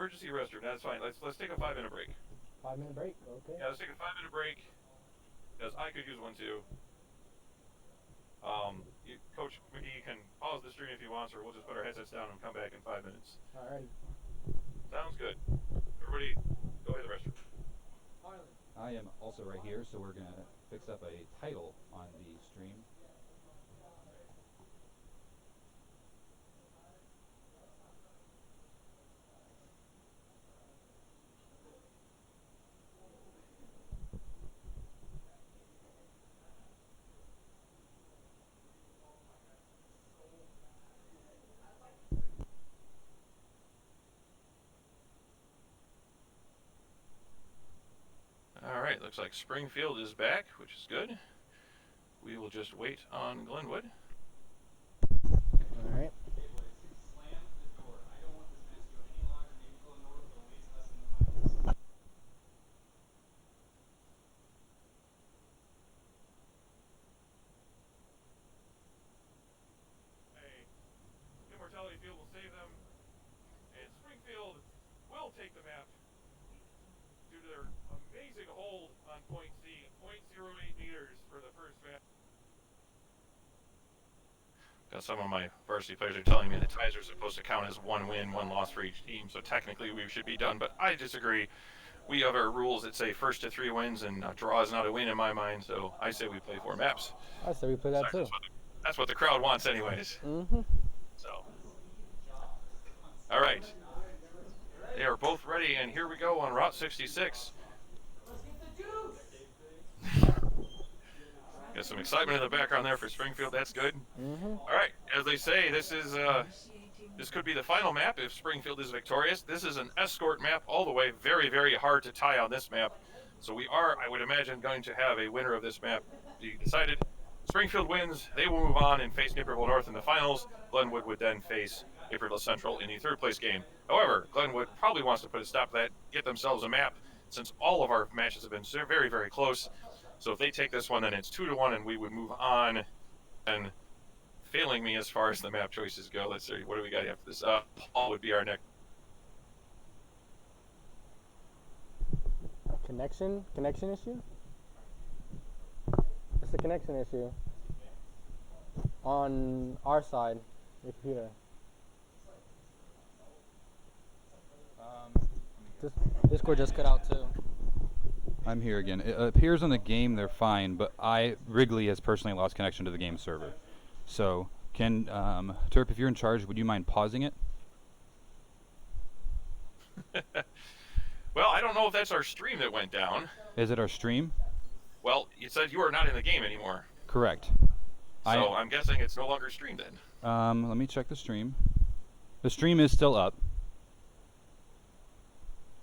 emergency restroom. That's fine. Let's take a 5-minute break. 5-minute break. Okay. Yeah, let's take a 5-minute break because I could use one too. Coach McGee can pause the stream if he wants, or we'll just put our headsets down and come back in 5 minutes. Alrighty. Sounds good. Everybody, go hit the restroom. I am also right here, so we're gonna fix up a title on the stream. All right, looks like Springfield is back, which is good. We will just wait on Glenwood. All right. Immortality Field will save them, and Springfield will take the map due to their amazing hold on point C, 0.08 meters for the first map. Got some of my varsity players are telling me that ties are supposed to count as 1 win, 1 loss for each team, so technically we should be done, but I disagree. We have our rules that say first to 3 wins, and a draw is not a win in my mind, so I say we play 4 maps. I say we play that too. That's what the crowd wants anyways. Mm-hmm. So, all right. They are both ready, and here we go on Route 66. Got some excitement in the background there for Springfield. That's good. Mm-hmm. All right, as they say, this could be the final map if Springfield is victorious. This is an escort map all the way. Very, very hard to tie on this map. So we are, I would imagine, going to have a winner of this map be decided. Springfield wins. They will move on and face Naperville North in the finals. Glenwood would then face Naperville Central in the 3rd place game. However, Glenwood probably wants to put a stop to that, get themselves a map, since all of our matches have been very, very close. So if they take this one, then it's 2-1, and we would move on. And failing me as far as the map choices go, let's see, what do we got after this? Paul would be our next. Connection issue? It's a connection issue on our side, the computer. Discord just cut out too. I'm here again. It appears on the game they're fine, but Wrigley has personally lost connection to the game server. So, Terp, if you're in charge, would you mind pausing it? Well, I don't know if that's our stream that went down. Is it our stream? Well, you said you are not in the game anymore. Correct. So I'm guessing it's no longer streamed then. Let me check the stream. The stream is still up.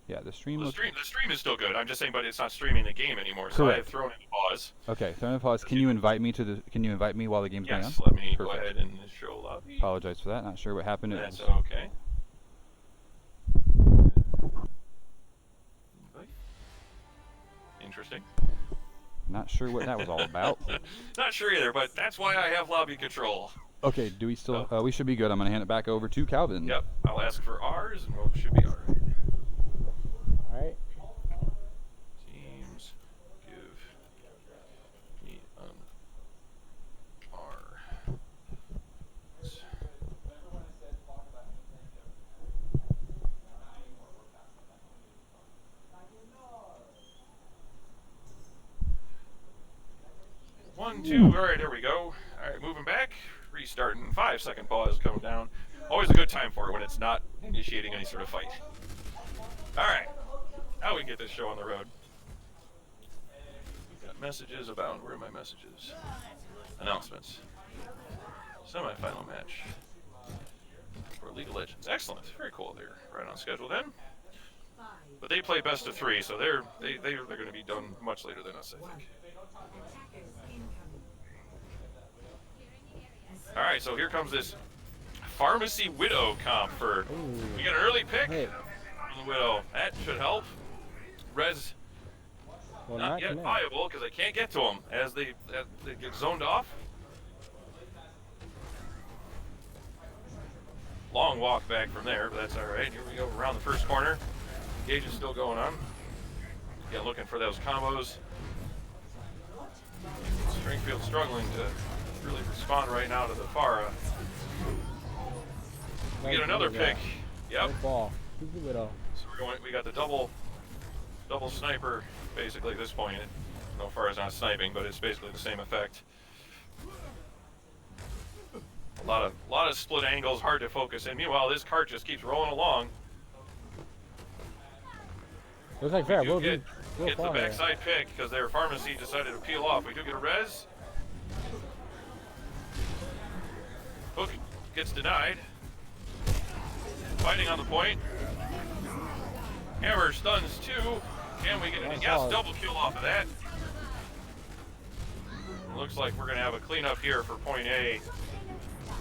Yeah, the stream. The stream is still good. I'm just saying, but it's not streaming the game anymore. So Correct. I have thrown in pause. Okay, throw in pause. Can you invite me while the game's going on? Yes, let me go Perfect. ahead and show lobby. Apologize for that. Not sure what happened. That's okay. Interesting. Not sure what that was all about. Not sure either, but that's why I have lobby control. Okay, do we still? We should be good. I'm gonna hand it back over to Calvin. Yep, I'll ask for ours, and we should be all right. All right. Teams, give me an R. 1, 2, all right, there we go. All right, moving back, restarting, 5-second pause coming down. Always a good time for it when it's not initiating any sort of fight. All right, now we can get this show on the road. Got messages about, where are my messages? Announcements. Semifinal match for League of Legends. Excellent, very cool. They're right on schedule then. But they play best of 3, so they're going to be done much later than us, I think. All right, so here comes this Pharmacy Widow comp for. We get an early pick on the Widow. That should help. Res not yet viable because I can't get to them as they get zoned off. Long walk back from there, but that's all right. Here we go around the first corner. Gauge is still going on. Again, looking for those combos. Springfield struggling to really respond right now to the Farah. We get another pick. Yep. Good ball. Keep it up. So we got the double sniper basically at this point. No Farah's not sniping, but it's basically the same effect. A lot of split angles, hard to focus in. Meanwhile, this cart just keeps rolling along. Looks like fair. We'll Get the backside pick because their pharmacy decided to peel off. We do get a res. Hook gets denied. Fighting on the point. Hammer stuns 2. Can we get it? Yes, double kill off of that. Looks like we're going to have a cleanup here for point A.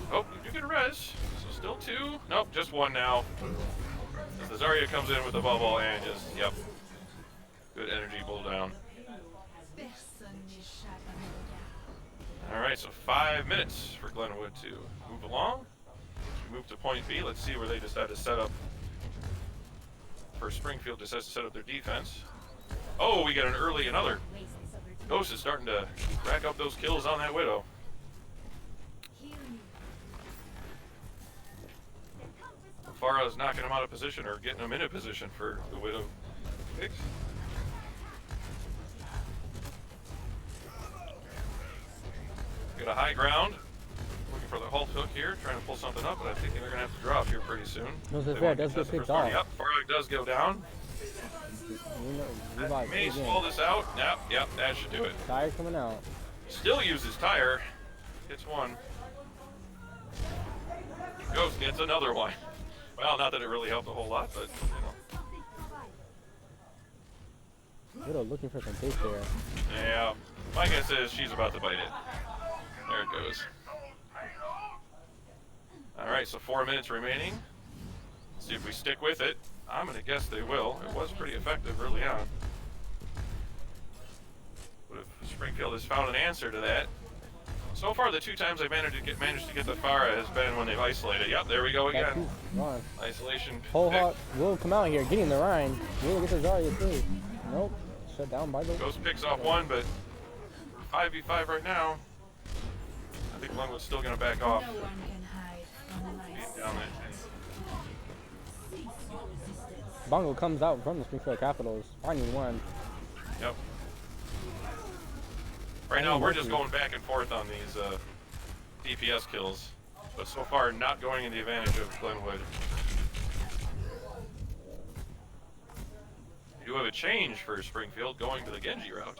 Oh, we do get a res. So still 2. Nope, just 1 now. As the Zarya comes in with the bubble and just, yep. Good energy pull down. All right, so 5 minutes for Glenwood to move along. We move to point B. Let's see where they decide to set up. First, Springfield decides to set up their defense. Oh, we get another. Ghost is starting to rack up those kills on that Widow. Farah's knocking him out of position or getting him into position for the Widow picks. Got a high ground. Looking for the halt hook here, trying to pull something up, but I think they're going to have to drop here pretty soon. No, fair. Does get picked off. Yep, Farah does go down. May slow this out. Yep, that should do it. Tire coming out. Still uses tire. Hits 1. Ghost gets another one. Well, not that it really helped a whole lot, but Widow looking for some pace there. Yeah, my guess is she's about to bite it. There it goes. All right, so 4 minutes remaining. See if we stick with it. I'm going to guess they will. It was pretty effective early on. But if Springfield has found an answer to that. So far, the 2 times I've managed to get the Farah has been when they've isolated. Yep, there we go again. Isolation. Whole hawk will come out here, getting the Rhine. Will get the Zarya too. Nope. Shut down by the. Ghost picks off 1, but 5v5 right now. I think Glenwood's still going to back off. Down Bongo comes out from the Springfield Capitals, finding 1. Yep. Right now, we're just going back and forth on these DPS kills, but so far not going in the advantage of Glenwood. You have a change for Springfield, going to the Genji route.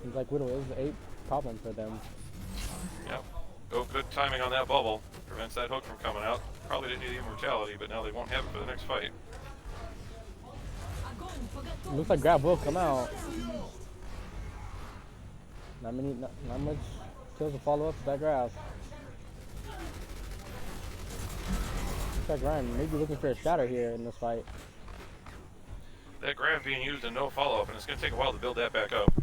Seems like Widow is a problem for them. Yep. Oh, good timing on that bubble. Prevents that hook from coming out. Probably didn't need the immortality, but now they won't have it for the next fight. Looks like grab will come out. Not much kills to follow up to that grab. Looks like Ryan maybe looking for a shatter here in this fight. That grab being used and no follow-up, and it's going to take a while to build that back up.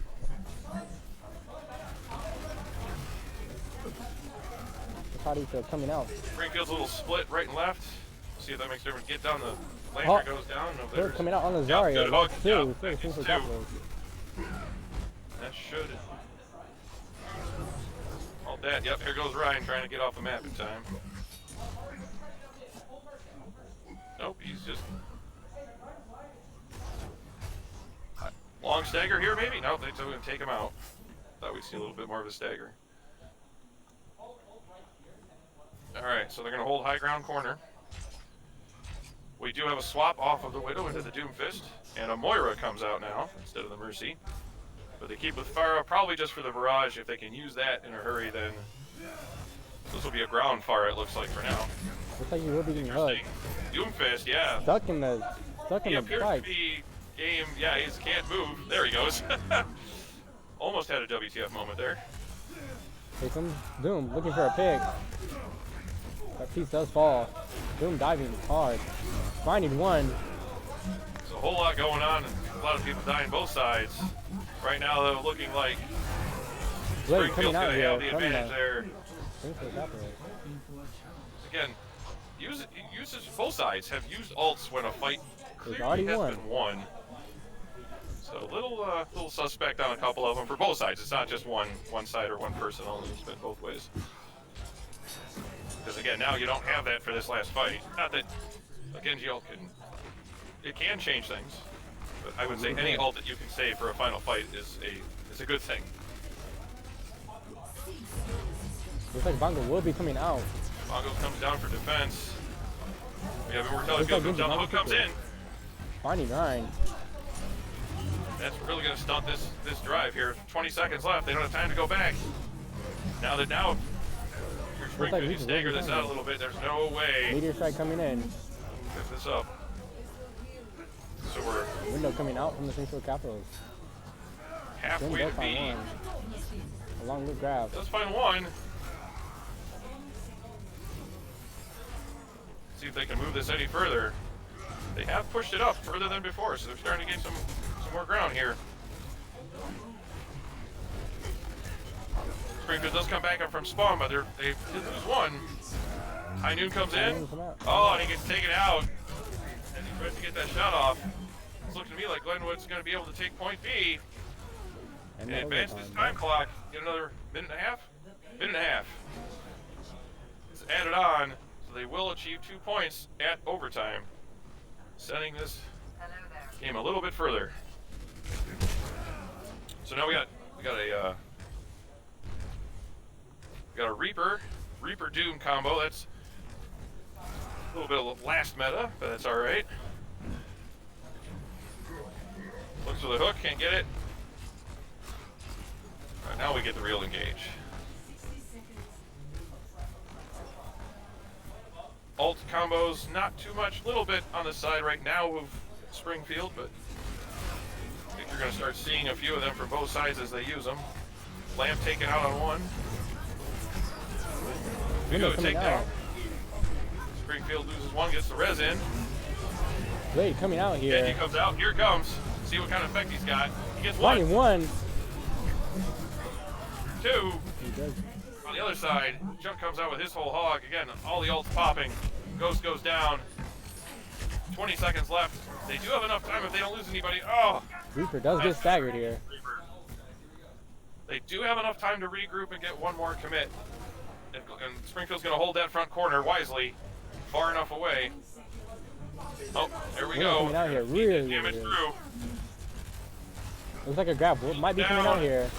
How do you feel coming out? Springfield's a little split right and left. See if that makes a difference. Get down the lane, goes down. No, they're coming out on the Zarya. Good hook. Two. That should. All that. Yep, here goes Ryan trying to get off the map in time. Nope, he's just. Long stagger here, maybe? Nope, they're going to take him out. Thought we'd see a little bit more of a stagger. Alright, so they're going to hold high ground corner. We do have a swap off of the Widow into the Doomfist, and a Moira comes out now instead of the Mercy. But they keep with Farah, probably just for the barrage. If they can use that in a hurry, then this will be a ground Farah, it looks like, for now. Looks like you will be getting hooked. Doomfist, yeah. Stuck in the He appears to be game, yeah, he can't move. There he goes. Almost had a WTF moment there. Here comes Doom, looking for a pick. That piece does fall. Doom diving hard. Finding 1. There's a whole lot going on, and a lot of people dying both sides. Right now, though, looking like Springfield's going to have the advantage there. Springfield Capitals. Again, both sides have used ults when a fight clearly already has won. been won. So little suspect on a couple of them for both sides. It's not just one side or one person only. It's been both ways. Because again, now you don't have that for this last fight. Not that again, it can change things. But I would say any ult that you can save for a final fight is a good thing. Looks like Bongo will be coming out. Bongo comes down for defense. We haven't worked out Looks if like comes down. The Bongo hook comes in. Finding 9. That's really going to stunt this drive here. 20 seconds left. They don't have time to go back. Now your Springfield, you stagger this out a little bit. There's no way. Meteor strike coming in. Pick this up. So we're Window coming out from the Springfield Capitals. halfway to Find B. one. A long loop grab. Let's find one. See if they can move this any further. They have pushed it up further than before, so they're starting to gain some more ground here. Springfield does come back up from spawn, but they did lose one. High Noon comes in. Oh, and he gets taken out. And he tries to get that shot off. It's looking to me like Glenwood's going to be able to take point B and advance this time clock. Get another minute and a half? Minute and a half. It's added on, so they will achieve 2 points at overtime, sending this game a little bit further. So now we got a Reaper Doom combo. That's a little bit of last meta, but that's all right. Looks for the hook, can't get it. All right, now we get the real engage. Ult combos, not too much, little bit on the side right now of Springfield, but I think you're going to start seeing a few of them from both sides as they use them. Lamp taken out on one. We do a takedown. Springfield loses one, gets the res in. Blade coming out here. And he comes out. Here it comes. See what kind of effect he's got. He gets one. Finding 1. 2. On the other side, Jump comes out with his whole hog. Again, all the ults popping. Ghost goes down. 20 seconds left. They do have enough time if they don't lose anybody. Oh! Reaper does get staggered here. They do have enough time to regroup and get one more commit. And Springfield's going to hold that front corner wisely, far enough away. Oh, there we go. Coming out here, really damage good. through. Looks like a grab. Might be coming out here.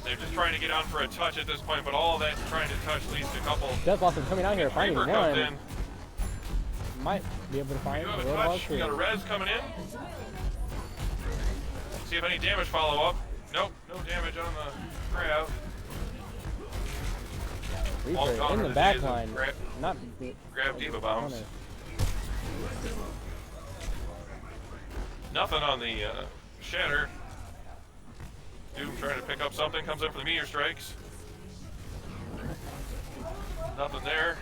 They're just trying to get on for a touch at this point, but all that trying to touch leads to a couple. Death Blossom coming out here, finding Reaper comes 1. in. Might be able to find You a have a Roadhog touch. You got a res coming in. See if any damage follow up. Nope, no damage on the grab. Reaper in the back line. Not grab diva bombs. Nothing on the shatter. Doom trying to pick up something, comes up for the meteor strikes. Nothing there.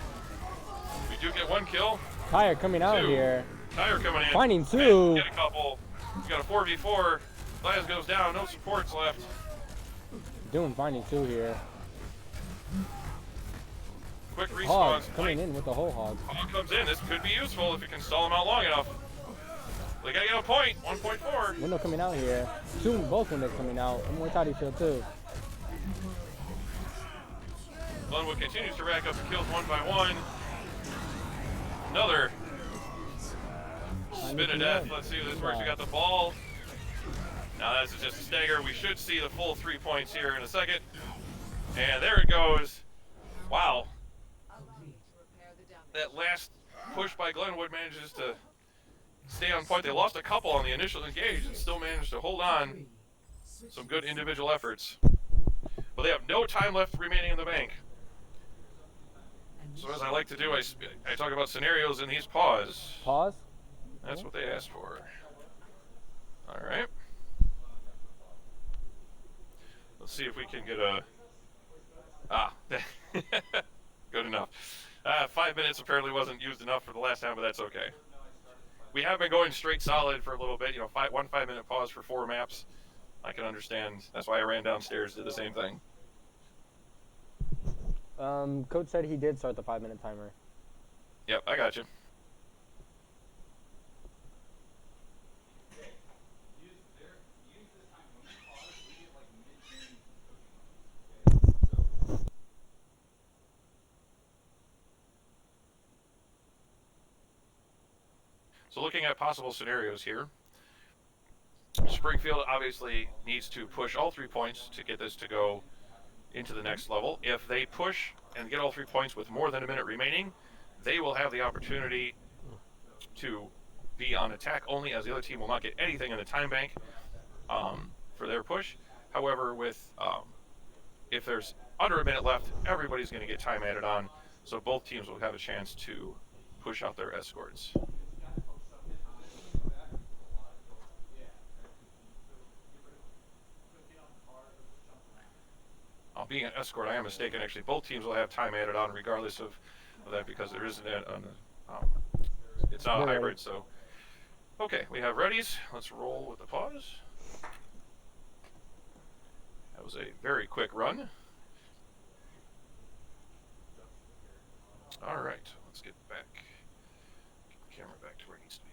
We do get 1 kill. Tire coming out 2. here. Tire coming in. Finding 2. Get a couple. We got a 4v4. Laz goes down, no supports left. Doom finding 2 here. Quick respawns. Hog coming in with the whole hog. Hog comes in. This could be useful if you can stall him out long enough. They gotta get a point. 1.4. Window coming out here. Both windows coming out. And more Toddy Field too. Glenwood continues to rack up the kills one by one. Another spin of death. Let's see if this works. We got the ball. Now this is just a stagger. We should see the full 3 points here in a second. And there it goes. Wow. That last push by Glenwood manages to stay on point. They lost a couple on the initial engage and still managed to hold on. Some good individual efforts. But they have no time left remaining in the bank. So as I like to do, I talk about scenarios in these pause. Pause? That's what they asked for. All right. Let's see if we can get a... good enough. 5 minutes apparently wasn't used enough for the last time, but that's okay. We have been going straight solid for a little bit. You know, 1 5-minute pause for 4 maps. I can understand. That's why I ran downstairs, did the same thing. Coach said he did start the 5-minute timer. Yep, I got you. So looking at possible scenarios here, Springfield obviously needs to push all 3 points to get this to go into the next level. If they push and get all 3 points with more than a minute remaining, they will have the opportunity to be on attack only, as the other team will not get anything in the time bank for their push. However, with if there's under a minute left, everybody's going to get time added on, so both teams will have a chance to push out their escorts. Being an escort, I am mistaken. Actually, both teams will have time added on regardless of that, because there isn't it's not a hybrid. So, okay, we have readies. Let's roll with the pause. That was a very quick run. All right, let's get the camera back to where it needs to be.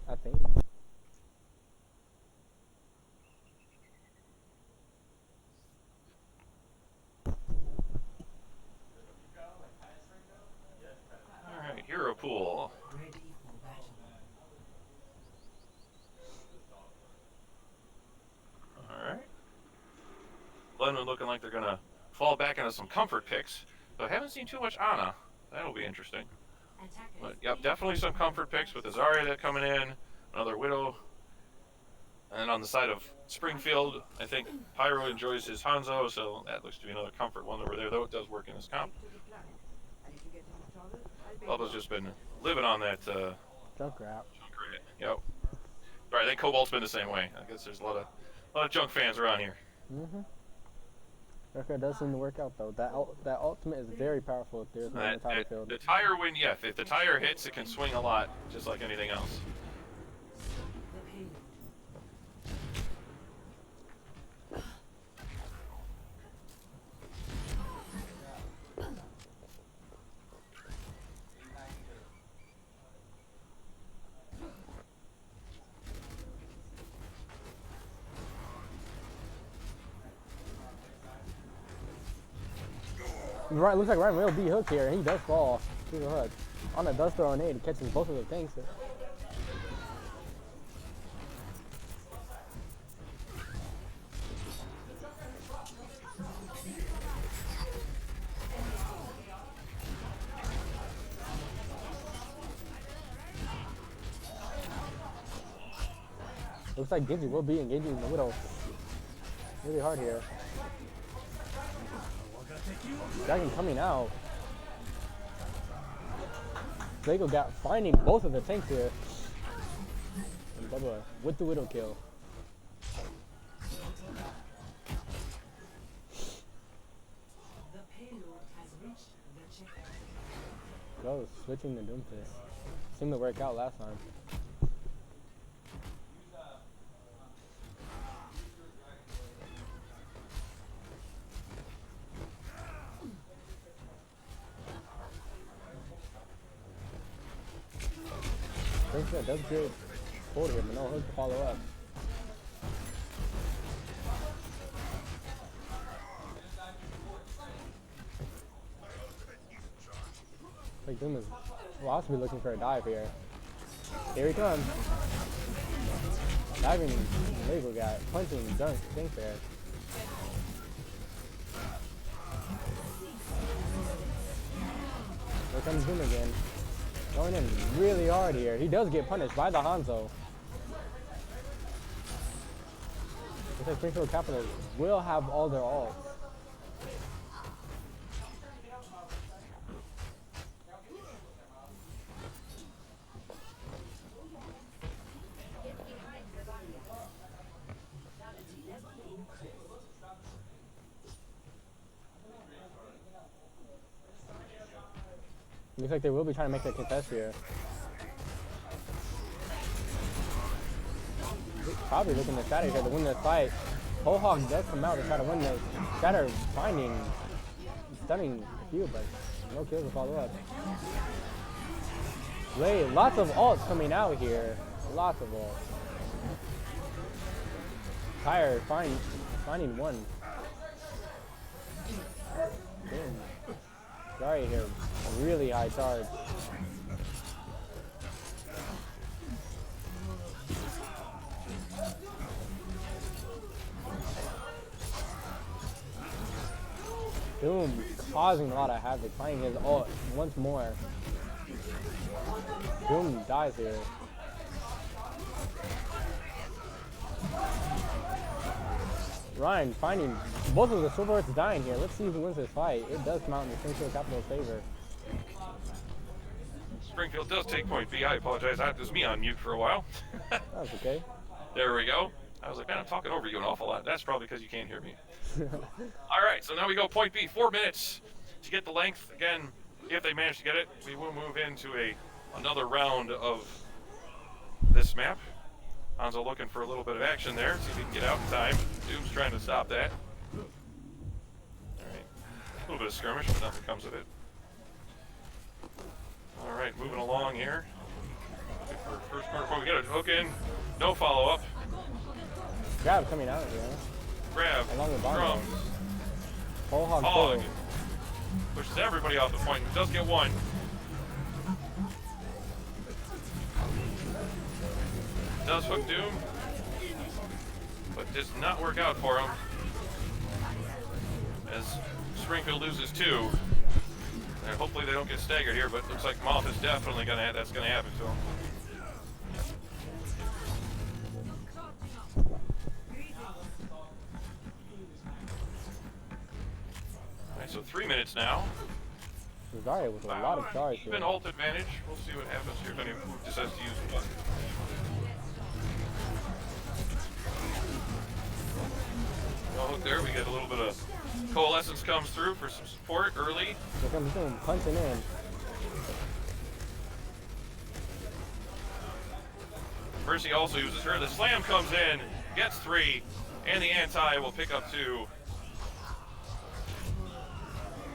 I think. All right, hero pool. All right. Glenwood looking like they're gonna fall back into some comfort picks. So I haven't seen too much Ana. That'll be interesting. But yep, definitely some comfort picks with the Zarya coming in, another Widow. And on the side of Springfield, I think Pyro enjoys his Hanzo, so that looks to be another comfort one over there, though it does work in this comp. Bubba's just been living on that Junk wrap. Yep. All right, I think Cobalt's been the same way. I guess there's a lot of junk fans around here. Okay, does seem to work out though. That ultimate is very powerful if there's no on the top of the field. The tire win, yeah. If the tire hits, it can swing a lot, just like anything else. Right, looks like Ryan will be hooked here, and he does fall to the hook. Ana does throw an aid, he catches both of the things. Looks like Genji will be engaging the Widow really hard here. Dragon coming out. Drago got finding both of the tanks here. And Bubba with the Widow kill. Go switching the Doomfist. Seemed to work out last time. That does good forward here, but no hook to follow up. Like Doom is possibly looking for a dive here. Here he comes. Diving label guy, punching dunk, think there. Here comes Doom again. Going in really hard here. He does get punished by the Hanzo. Looks like Springfield Capitals will have all their ults. Looks like they will be trying to make a contest here. Probably looking to Shatter here to win this fight. Whole Hog does come out to try to win this. Shatter finding stunning few, but no kills to follow up. Wait, lots of ults coming out here. Lots of ults. Tyre finding one. Boom. Sorry here. A really high charge. Doom causing a lot of havoc, finding his ult once more. Doom dies here. Ryan finding both of the Silverhearts dying here. Let's see who wins this fight. It does come out in the Springfield Capital's favor. Springfield does take point B. I apologize. That was me on mute for a while. That's okay. There we go. I was like, man, I'm talking over you an awful lot. That's probably because you can't hear me. All right, so now we go point B. 4 minutes to get the length. Again, if they manage to get it, we will move into another round of this map. Hanzo looking for a little bit of action there. See if he can get out in time. Doom's trying to stop that. All right, a little bit of skirmish, but nothing comes of it. All right, moving along here. Looking for first corner point. We get a hook in. No follow-up. Grab coming out here. Grab. Along with Bondo. Drums. Whole Hog Hog. too. Pushes everybody off the point. Does get one. Does hook Doom. But does not work out for him. As Springfield loses 2. And hopefully they don't get staggered here, but it looks like Moth is definitely that's gonna happen to him. Alright, so 3 minutes now. Rosario with a lot of charge here. Even ult advantage. We'll see what happens here if anyone decides to use the button. Well, look there, we get a little bit of coalescence comes through for some support early. Here comes Doom punching in. Percy also uses her. The slam comes in, gets 3, and the anti will pick up 2.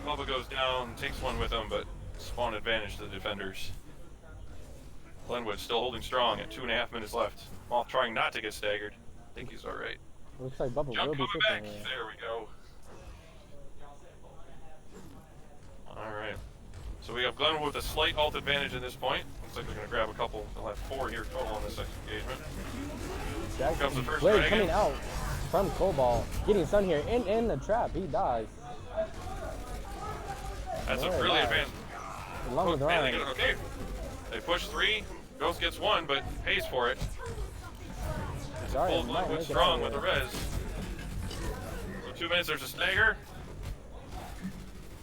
Bubba goes down, takes one with him, but spawn advantage to the defenders. Glenwood still holding strong at 2.5 minutes left. Moth trying not to get staggered. I think he's all right. Looks like Bubba Jump will be coming back. shifting here. There we go. All right. So we have Glenwood with a slight ult advantage at this point. Looks like they're going to grab a couple. They'll have 4 here total in this engagement. Here comes the first Blade dragon. coming out from Cobalt. Getting stun here in the trap. He dies. That's a Very really nice. advanced. Along with Man, Ryan. okay. They push 3. Ghost gets 1, but pays for it. Sorry, Full might Glenwood make it strong out with of the here. res. So 2 minutes, there's a stagger.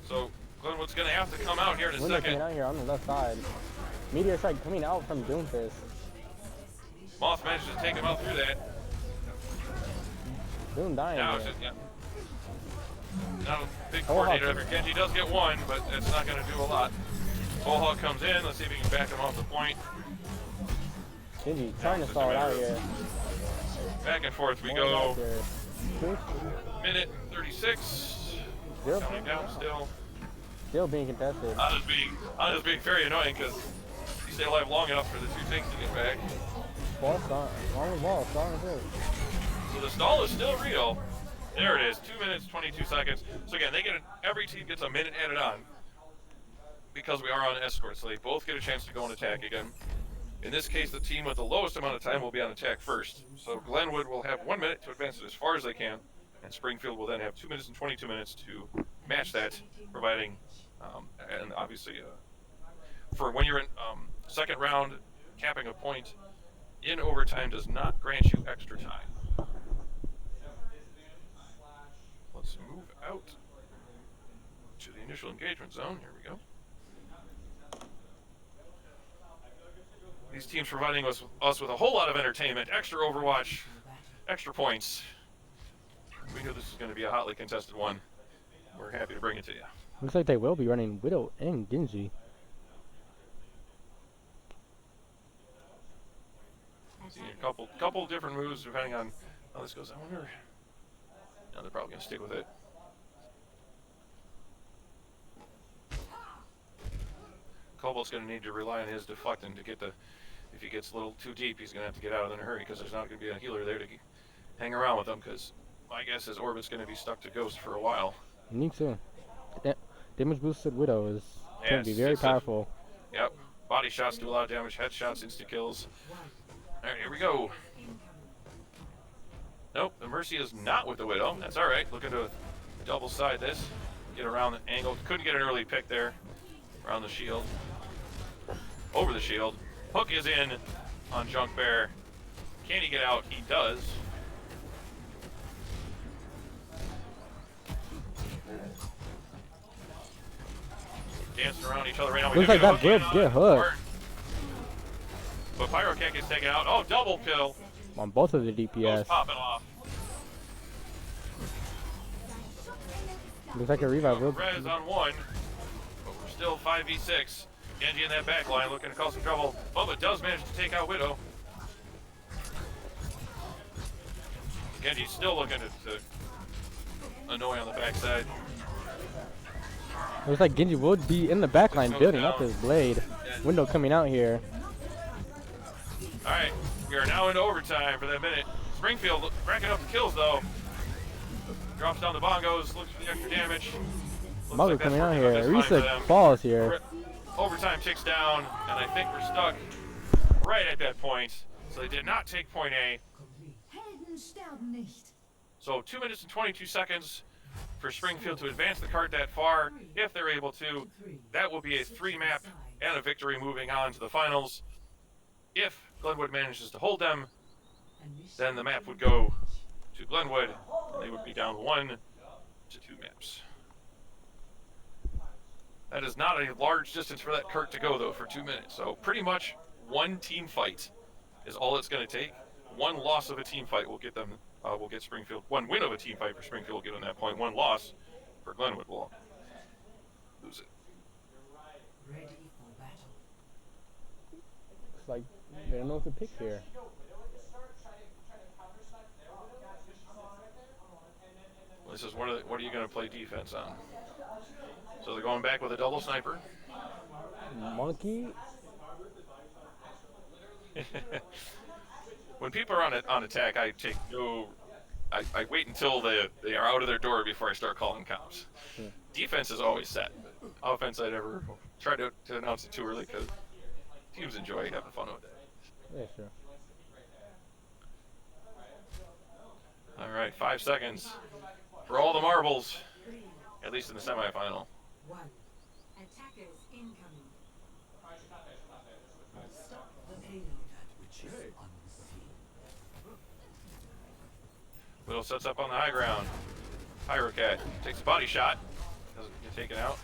So Glenwood's going to have to come out here in a Window second. coming out here on the left side. Meteor Strike coming out from Doomfist. Moth manages to take him out through that. Doom dying Now here. it's just, yeah. Now big Whole Hog. coordinator effort. Genji does get 1, but that's not going to do a lot. Whole Hog comes in. Let's see if he can back him off the point. Genji trying to stall it out here. Back and forth we More go. back here. Minute 36. Zero. Counting down still. Still being contested. I'm just being very annoying because you stay alive long enough for the 2 tanks to get back. Ball stall. Long with ball. Stalling through. So the stall is still real. There it is. 2 minutes, 22 seconds. So again, every team gets a minute added on because we are on escort. So they both get a chance to go on attack again. In this case, the team with the lowest amount of time will be on attack first. So Glenwood will have 1 minute to advance it as far as they can, and Springfield will then have 2 minutes and 22 minutes to match that, providing, and obviously, for when you're in second round, capping a point in overtime does not grant you extra time. Let's move out to the initial engagement zone. Here we go. These teams providing us with a whole lot of entertainment, extra Overwatch, extra points. We knew this was going to be a hotly contested one. We're happy to bring it to you. Looks like they will be running Widow and Genji. couple different moves depending on how this goes. I wonder. No, they're probably gonna stick with it. Cobalt's gonna need to rely on his deflecting to get the. If he gets a little too deep, he's gonna have to get out of there in a hurry because there's not gonna be a healer there to hang around with him. Because my guess is Orbit's gonna be stuck to Ghost for a while. Me too. Damage boosted Widow is Yeah, can be very powerful. Yep. Body shots do a lot of damage. Headshots, insta kills. All right, here we go. Nope, the Mercy is not with the Widow. That's all right. Looking to double side this. Get around the angle. Couldn't get an early pick there. Around the shield. Over the shield. Hook is in on Junk Bear. Can he get out? He does. Dancing around each other right now. Looks like that did get hooked. But Pyro Cat gets taken out. Oh, double kill. On both of the Goes DPS. popping off. Looks like a revive. Rez on one. But we're still 5v6. Genji in that back line looking to cause some trouble. Bubba does manage to take out Widow. Genji's still looking to annoy on the backside. Looks like Genji would be in the backline building up down. his blade. Window coming out here. Alright, we are now into overtime for that minute. Springfield racking up the kills though. Drops down the bongos, looks for the extra damage. Magu Looks like coming out that's here. working out just fine for Risa them. falls here. Overtime ticks down, and I think we're stuck right at that point. So they did not take point A. Helden sterben nicht. So 2 minutes and 22 seconds for Springfield to advance the card that far. If they're able to, that will be a 3-map and a victory moving on to the finals. If Glenwood manages to hold them, then the map would go to Glenwood, and they would be down 1 to 2 maps. That is not a large distance for that Kurt to go, though, for 2 minutes. So pretty much one team fight is all it's going to take. One loss of a team fight will get them, will get Springfield. One win of a team fight for Springfield will get them that point. One loss for Glenwood will lose it. Ready for battle. Looks like they don't know what to pick here. Well, this is what are you going to play defense on? So they're going back with a double sniper. Monkey. When people are on attack, I take no. I wait until they are out of their door before I start calling comps. Defense is always set. Offense, I never try to announce it too early because teams enjoy having fun with it. Yeah, sure. All right, 5 seconds for all the marbles, at least in the semifinal. 1. Attackers incoming. Stop the payload. Which is unseen. Widow sets up on the high ground. Pyrocat takes a body shot. Doesn't get taken out.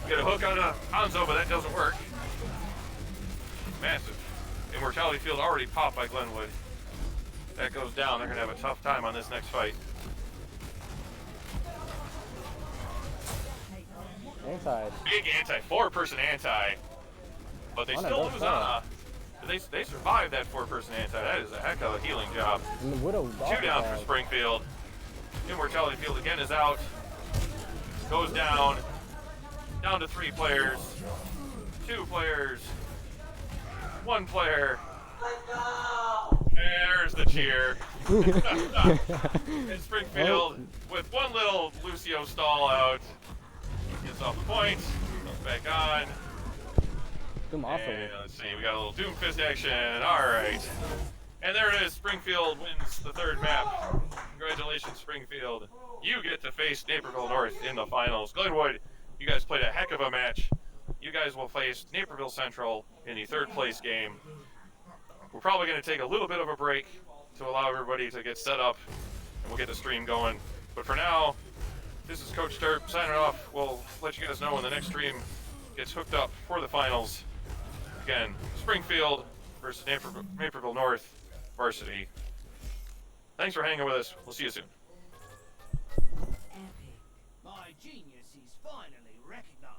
Get a hook on Hanzo, but that doesn't work. Massive. Immortality field already popped by Glenwood. That goes down. They're going to have a tough time on this next fight. Inside. Big anti, 4-person anti. But they still lose on they survived that 4-person anti. That is a heck of a healing job. And the Widow 2 down for Springfield. Immortality field again is out. Goes down. Down to 3 players. 2 players. 1 player. There's the cheer. And Springfield with one little Lucio stall out. Gets off the point. Goes back on. Doom also. And let's see, we got a little Doom Fist action. Alright. And there it is. Springfield wins the 3rd map. Congratulations, Springfield. You get to face Naperville North in the finals. Glenwood, you guys played a heck of a match. You guys will face Naperville Central in the 3rd place game. We're probably going to take a little bit of a break to allow everybody to get set up, and we'll get the stream going. But for now, this is Coach Terp signing off. We'll let you guys know when the next stream gets hooked up for the finals. Again, Springfield versus Naperville North varsity. Thanks for hanging with us. We'll see you soon. Epic. My genius is finally recognized.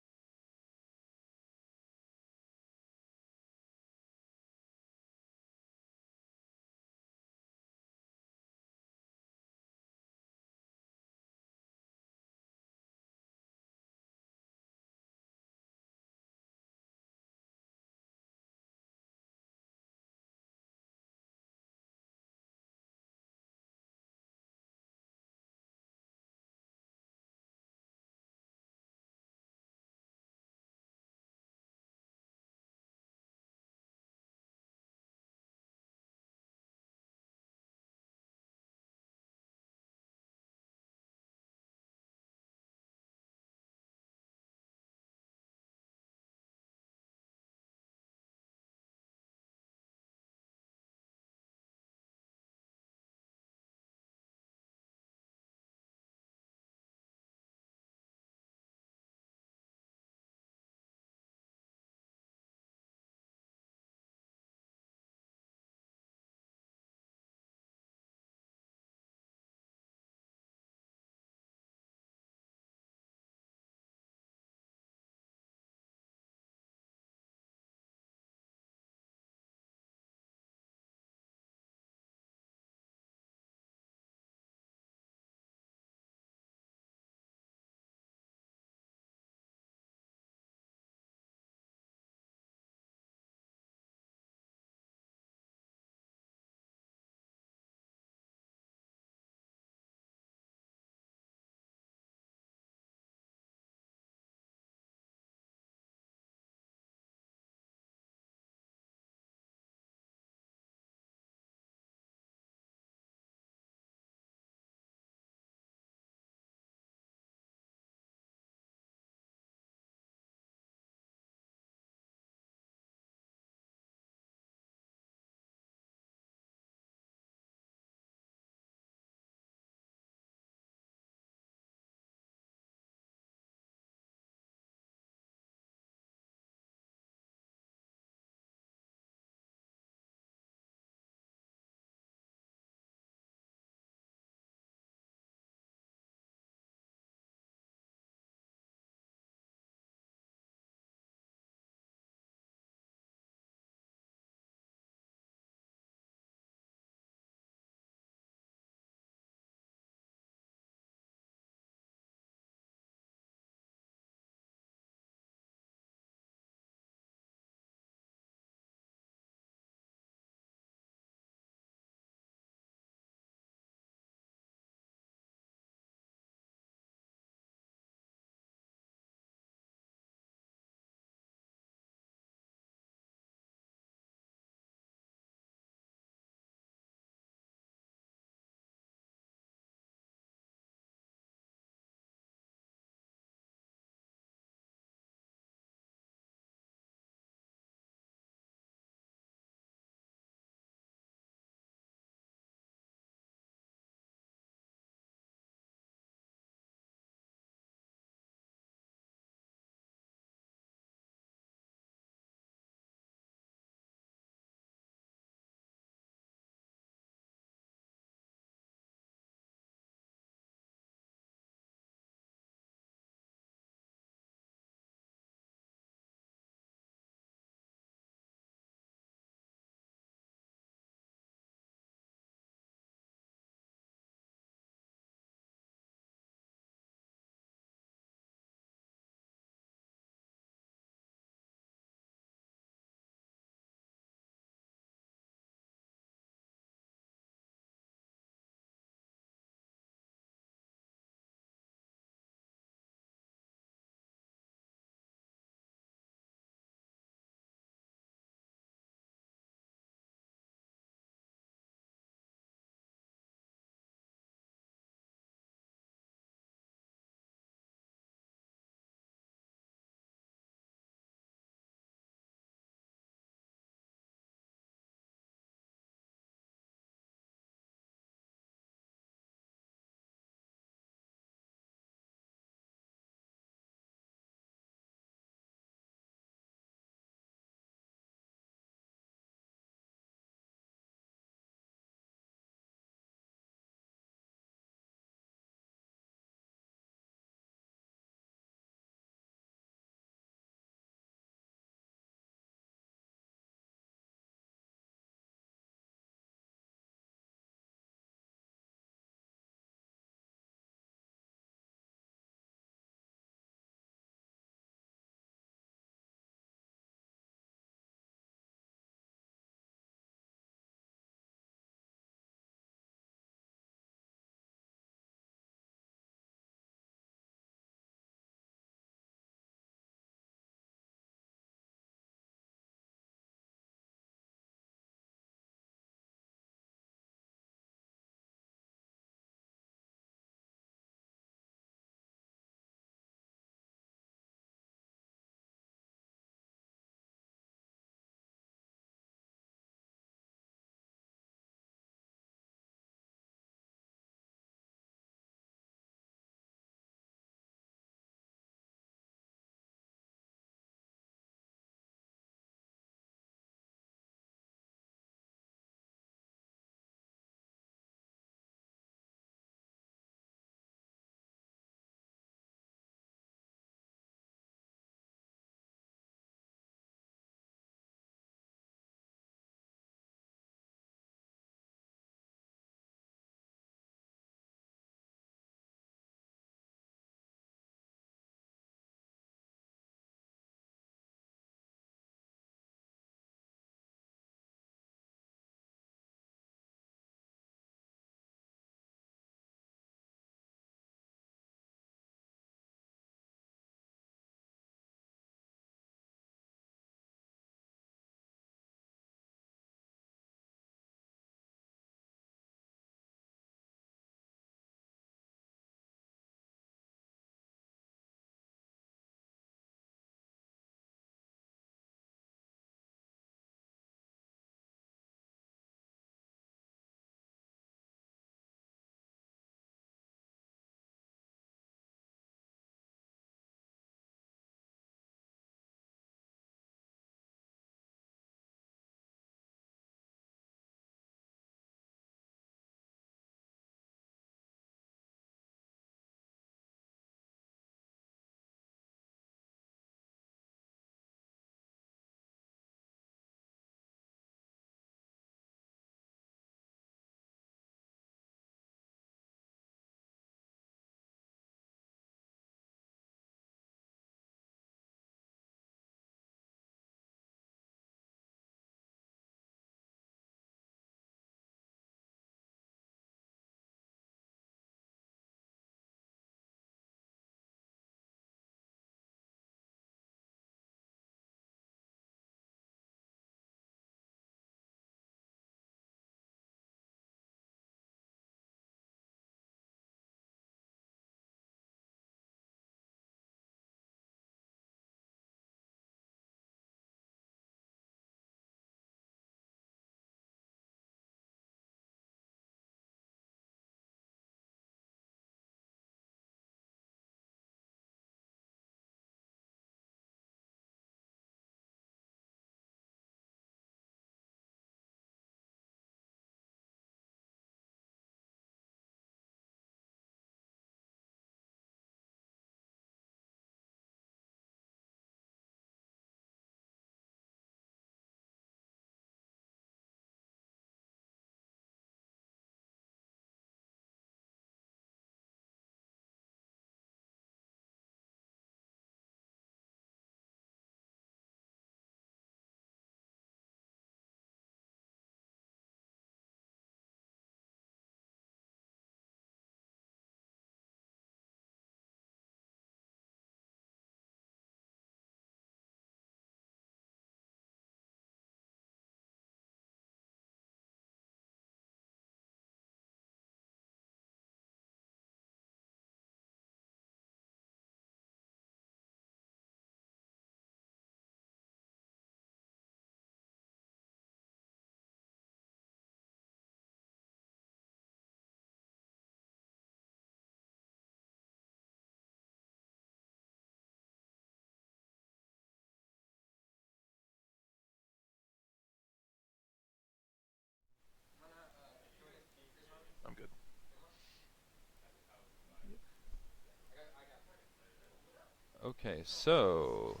Okay, so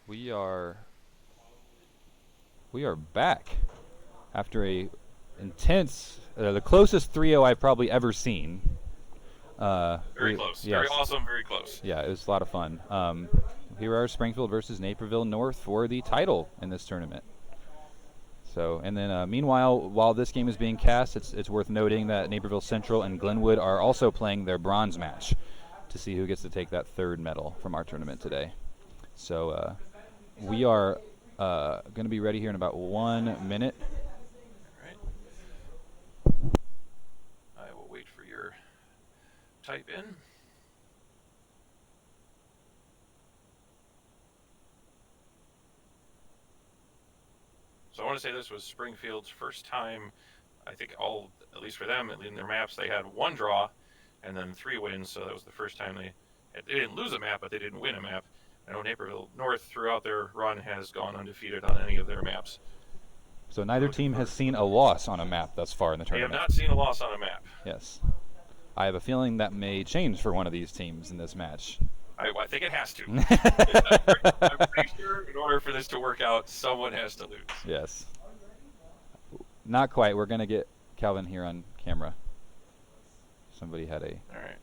we are back after a intense, the closest 3-0 I've probably ever seen. Very close. Yes. Very awesome. Very close. Yeah, it was a lot of fun. Here are Springfield versus Naperville North for the title in this tournament. So, and then meanwhile, while this game is being cast, it's worth noting that Naperville Central and Glenwood are also playing their bronze match to see who gets to take that third medal from our tournament today. So we are going to be ready here in about 1 minute. All right. I will wait for your type in. So I want to say this was Springfield's first time. I think at least for them, in their maps, they had 1 draw and then 3 wins. So that was the first time they didn't lose a map, but they didn't win a map. I know Naperville North throughout their run has gone undefeated on any of their maps. So neither team has seen a loss on a map thus far in the They have tournament. not seen a loss on a map. Yes. I have a feeling that may change for one of these teams in this match. I think it has to. I'm pretty sure in order for this to work out, someone has to lose. Yes. Not quite. We're going to get Calvin here on camera. Somebody had a... All right.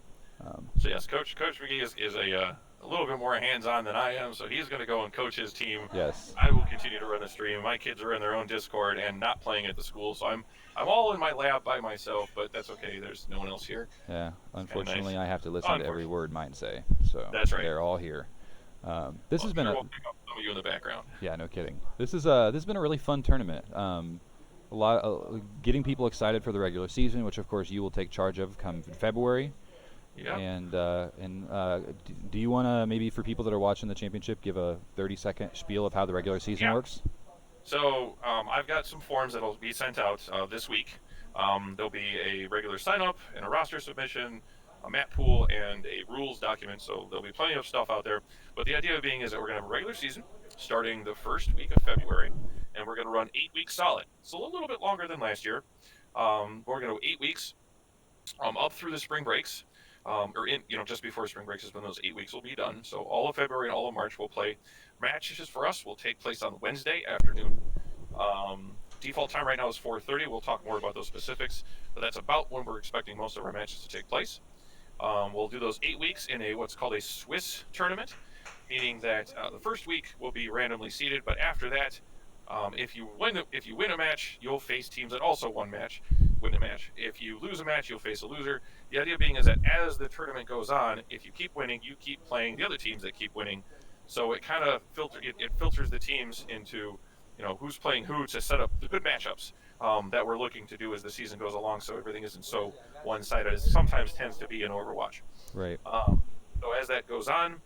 So yes, Coach McGee is a little bit more hands-on than I am, so he's going to go and coach his team. Yes. I will continue to run the stream. My kids are in their own Discord and not playing at the school, so I'm all in my lab by myself, but that's okay. There's no one else here. Yeah. Unfortunately, nice. I have to listen to every word mine say. So that's right. They're all here. This has been we'll pick up some of you in the background. Yeah, no kidding. This has been a really fun tournament. A lot getting people excited for the regular season, which of course you will take charge of come February. Yeah. And do you want to, maybe for people that are watching the championship, give a 30-second spiel of how the regular season works? So I've got some forms that will be sent out this week. There'll be a regular sign-up and a roster submission, a map pool, and a rules document. So there'll be plenty of stuff out there. But the idea being is that we're going to have a regular season starting the first week of February, and we're going to run 8 weeks solid. So a little bit longer than last year. We're going to go 8 weeks up through the spring breaks. Just before spring breaks is when those 8 weeks will be done. So all of February and all of March we'll play. Matches for us will take place on Wednesday afternoon. Default time right now is 4:30. We'll talk more about those specifics, but that's about when we're expecting most of our matches to take place. We'll do those 8 weeks in what's called a Swiss tournament, meaning that the first week will be randomly seeded, but after that, if you win a match, you'll face teams that also win a match. If you lose a match, you'll face a loser. The idea being is that as the tournament goes on, if you keep winning, you keep playing the other teams that keep winning. So it kind of filters the teams into, who's playing who to set up the good matchups that we're looking to do as the season goes along, so everything isn't so one-sided as it sometimes tends to be in Overwatch. Right. So as that goes on,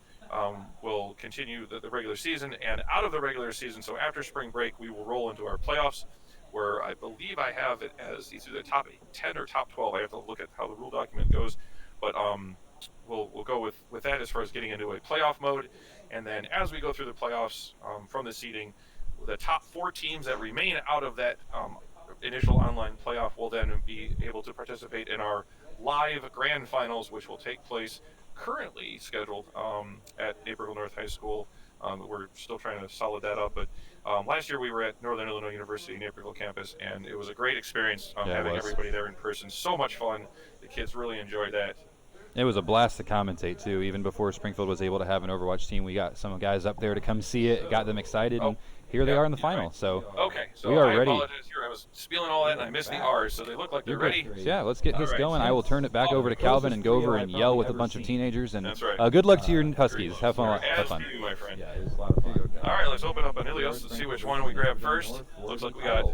we'll continue the regular season, and out of the regular season, so after spring break, we will roll into our playoffs, where I believe I have it as either the top 10 or top 12. I have to look at how the rule document goes, but we'll go with that as far as getting into a playoff mode, and then as we go through the playoffs from the seeding, the top 4 teams that remain out of that initial online playoff will then be able to participate in our live grand finals, which will take place currently scheduled at Naperville North High School. We're still trying to solid that up, but last year we were at Northern Illinois University Naperville campus, and it was a great experience having everybody there in person. So much fun. The kids really enjoyed that. It was a blast to commentate too. Even before Springfield was able to have an Overwatch team, we got some guys up there to come see it, got them excited, and here they are in the final. Right. So so we are ready. Apologize here. I was spieling all that and I missed the R's, so they look like they're ready. Yeah, let's get this going. I will turn it back over to Calvin and go over and yell with a bunch of teenagers. And that's right. Good luck to your Huskies. Have fun. As do you, my friend. Yeah, it was a lot of fun. All right, let's open up an Ilios and see which one we grab first. Looks like we got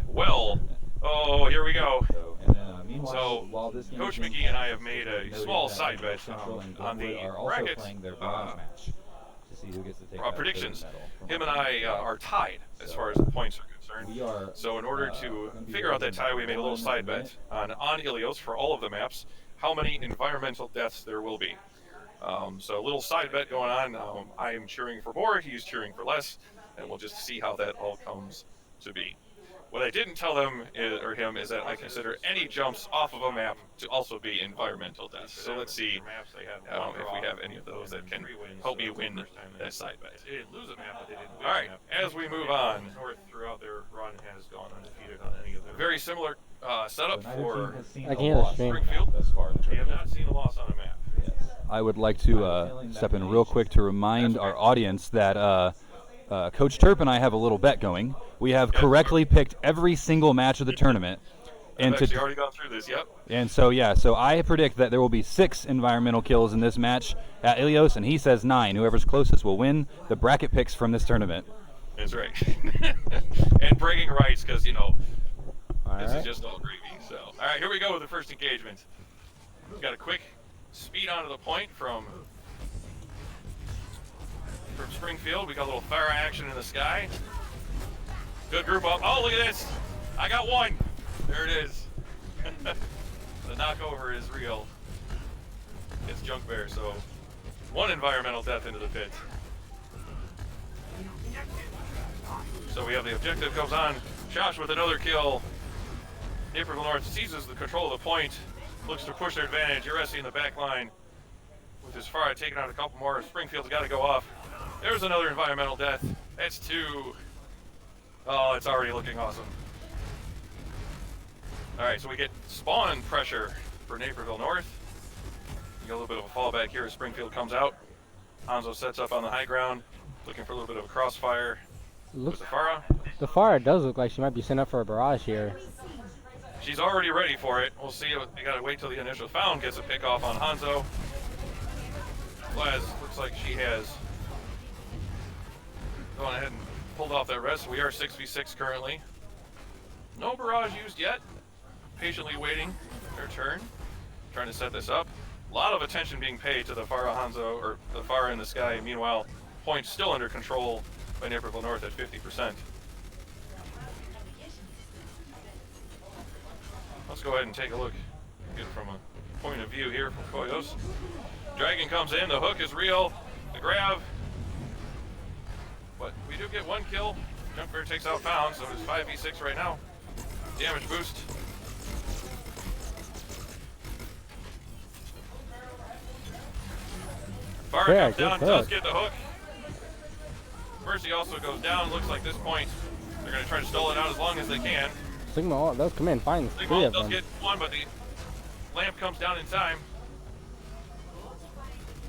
Oh, here we go. So, Coach McGee and I have made a small side bet on the bracket predictions. Him and I are tied as far as the points are concerned. So in order to figure out that tie, we made a little side bet on Ilios for all of the maps, how many environmental deaths there will be. So a little side bet going on. I am cheering for more, he's cheering for less, and we'll just see how that all comes to be. What I didn't tell them or him is that I consider any jumps off of a map to also be environmental deaths. So let's see if we have any of those that can help me win that side bet. They didn't lose a map, but they didn't win All a right, map. as we move on, North throughout their run has gone undefeated on any of their very similar setup for I can hear the stream. Springfield. thus far. We have not seen a loss on a map. I would like to step in real quick to remind our audience that Coach Turp and I have a little bet going. We have correctly picked every single match of the tournament. I've actually already gone through this, yep. And so, yeah, so I predict that there will be 6 environmental kills in this match at Ilios, and he says 9. Whoever's closest will win the bracket picks from this tournament. That's right. And bragging rights, because, you know, this is Alright. just all gravy. So, all right, here we go with the first engagement. We've got a quick speed onto the point from Springfield. We got a little fire action in the sky. Good group up. Oh, look at this. I got one. There it is. The knockover is real. It's Junk Bear, so 1 environmental death into the pit. So we have the objective goes on. Josh with another kill. Naperville North seizes the control of the point. Looks to push their advantage. IHSEA in the back line with his far taking out a couple more. Springfield's got to go off. There's another environmental death. That's 2. Oh, it's already looking awesome. All right, so we get spawn pressure for Naperville North. You get a little bit of a fallback here as Springfield comes out. Hanzo sets up on the high ground, looking for a little bit of a crossfire with the Farah. The Farah does look like she might be sent up for a barrage here. She's already ready for it. We'll see. You gotta wait till the initial found gets a pick off on Hanzo. Laz looks like she has gone ahead and pulled off that rest. We are 6v6 currently. No barrage used yet. Patiently waiting their turn. Trying to set this up. A lot of attention being paid to the Farah Hanzo, or the Farah in the sky. Meanwhile, points still under control by Naperville North at 50%. Let's go ahead and take a look. Get it from a point of view here from Koyos. Dragon comes in, the hook is real, the grab. But we do get 1 kill. Junk Bear takes out Found, so it's 5v6 right now. Damage boost. Farah Yeah, comes down, good does hook. get the hook. Mercy also goes down. Looks like this point, they're going to try to stall it out as long as they can. Sigma, those come in, find 3 Sigma of does them. get 1, but the lamp comes down in time.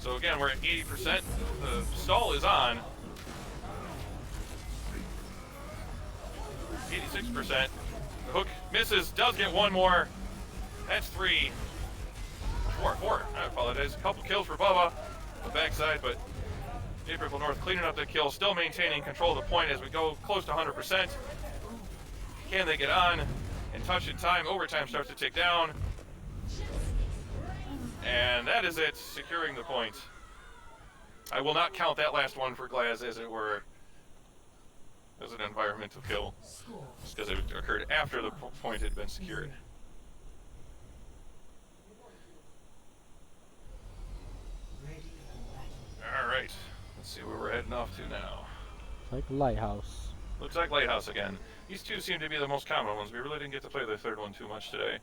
So again, we're at 80%. The stall is on. 86%. The hook misses, does get 1 more. That's 3. 4. I apologize. A couple kills for Bubba on the backside, but Naperville North cleaning up the kill, still maintaining control of the point as we go close to 100%. Can they get on and touch in time? Overtime starts to tick down. And that is it, securing the point. I will not count that last one for Glaz as it were as an environmental kill, because it occurred after the point had been secured. All right, let's see where we're heading off to now. Like Lighthouse. Looks like Lighthouse again. These 2 seem to be the most common ones. We really didn't get to play the 3rd one too much today.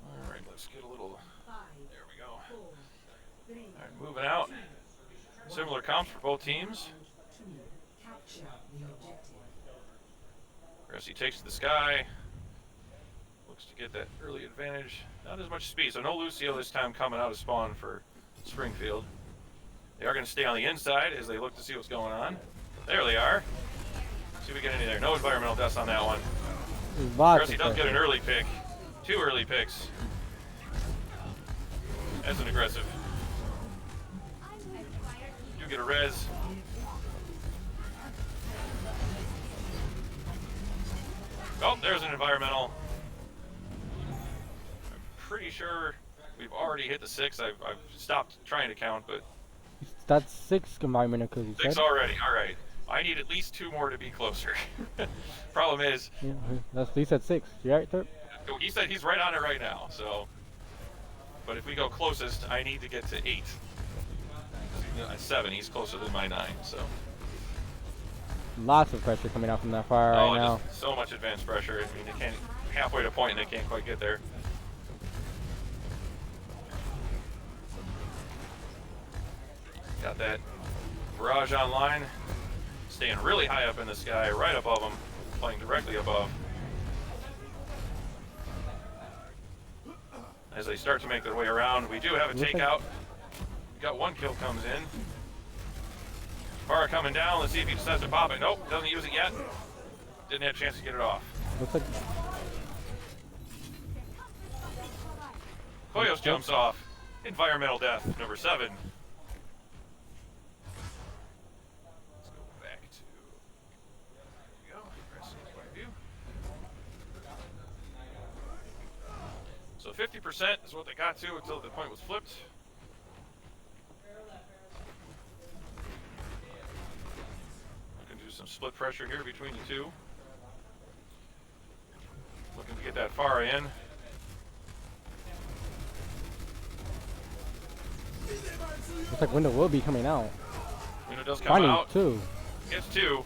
All right, let's get a little. There we go. All right, moving out. Similar comps for both teams. He takes to the sky. Looks to get that early advantage. Not as much speed, so no Lucio this time coming out of spawn for Springfield. They are going to stay on the inside as they look to see what's going on. There they are. See if we get any there. No environmental deaths on that one. Percy does get an early pick. 2 early picks. That's an aggressive. You get a res. Oh, there's an environmental. I'm pretty sure we've already hit the 6. I've stopped trying to count, but That's 6 environmental kills, you 6 said? already. All right. I need at least 2 more to be closer. Problem is, Yeah, that's, he said 6. You right, Turp? He said he's right on it right now. So, but if we go closest, I need to get to 8. 7. He's closer than my 9. So. Lots of pressure coming out from that fire right now. Just so much advanced pressure. I mean, they can't halfway to point and they can't quite get there. Got that barrage online, staying really high up in the sky, right above them, playing directly above. As they start to make their way around, we do have a takeout. We got 1 kill comes in. Farah coming down. Let's see if he decides to pop it. Nope, doesn't use it yet. Didn't have a chance to get it off. Looks like Koyos jumps off. Environmental death, number 7. Let's go back to. There we go. Press point of view. So 50% is what they got to until the point was flipped. Some split pressure here between the two. Looking to get that far in. looks like Window will be coming out. Window does come Finding out. 2. Gets 2.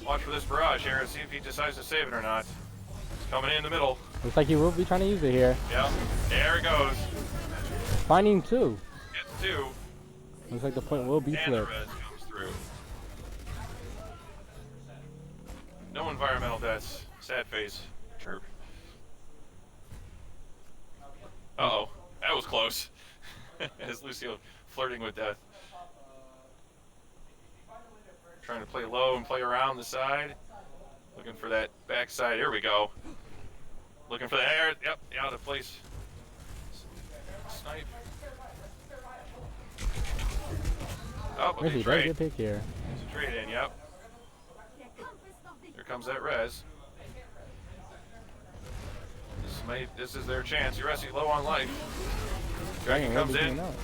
Watch for this barrage here and see if he decides to save it or not. It's coming in the middle. Looks like he will be trying to use it here. Yep. There it goes. Finding 2. Gets 2. Looks like the point will be And the flipped. res comes through. No environmental deaths. Sad face. Chirp. Uh-oh. That was close. As Lucio flirting with death. Trying to play low and play around the side. Looking for that backside. Here we go. Looking for the air. Yep, out of place. Snipe. Oh, Really, okay, very trade. good pick here. It's a trade in, yep. Here comes that res. This is their chance. Uresi low on life. Dragon Dragon will comes be in. coming out.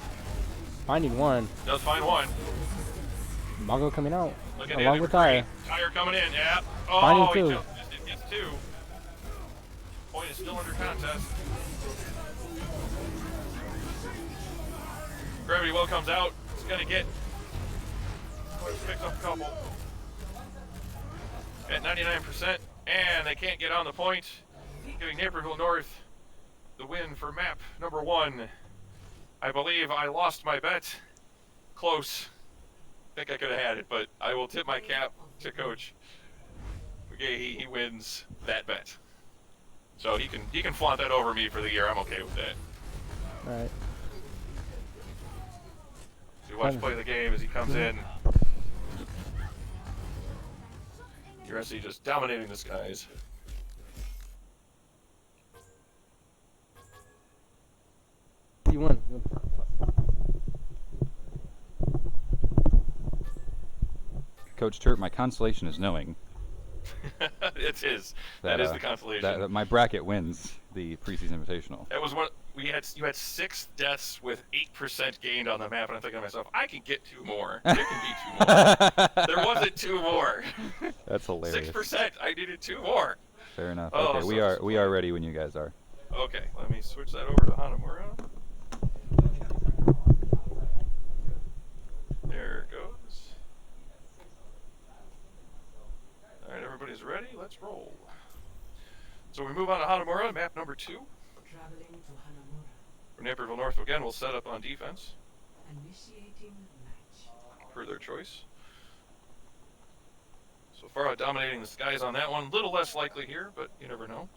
Finding 1. Does find 1. Mago coming out. Look at Along it. with Tire. Tire coming in, yeah. Oh, Finding he 2. just missed it. Gets 2. Point is still under contest. Gravity Well comes out. It's going to get. Picks up a couple. At 99%. And they can't get on the point. Giving Naperville North the win for map number 1. I believe I lost my bet. Close. I think I could have had it, but I will tip my cap to Coach. Okay, he wins that bet. So he can flaunt that over me for the year. I'm okay with that. All right. So you watch play the game as he comes in. USC just dominating the skies. He won. Coach Turp, my consolation is knowing It is. That is the consolation. that my bracket wins the preseason invitational. That was what we had. You had 6 deaths with 8% gained on the map, and I'm thinking to myself, I can get 2 more. There can be 2 more. There wasn't 2 more. That's hilarious. 6%. I needed 2 more. Fair enough. Oh, Okay, so we are ready when you guys are. Okay, let me switch that over to Hanamura. There it goes. All right, everybody's ready. Let's roll. So we move on to Hanamura, map number 2. Traveling to Hanamura. For Naperville North again, we'll set up on defense Initiating match. per their choice. So far, dominating the skies on that one. Little less likely here, but you never know.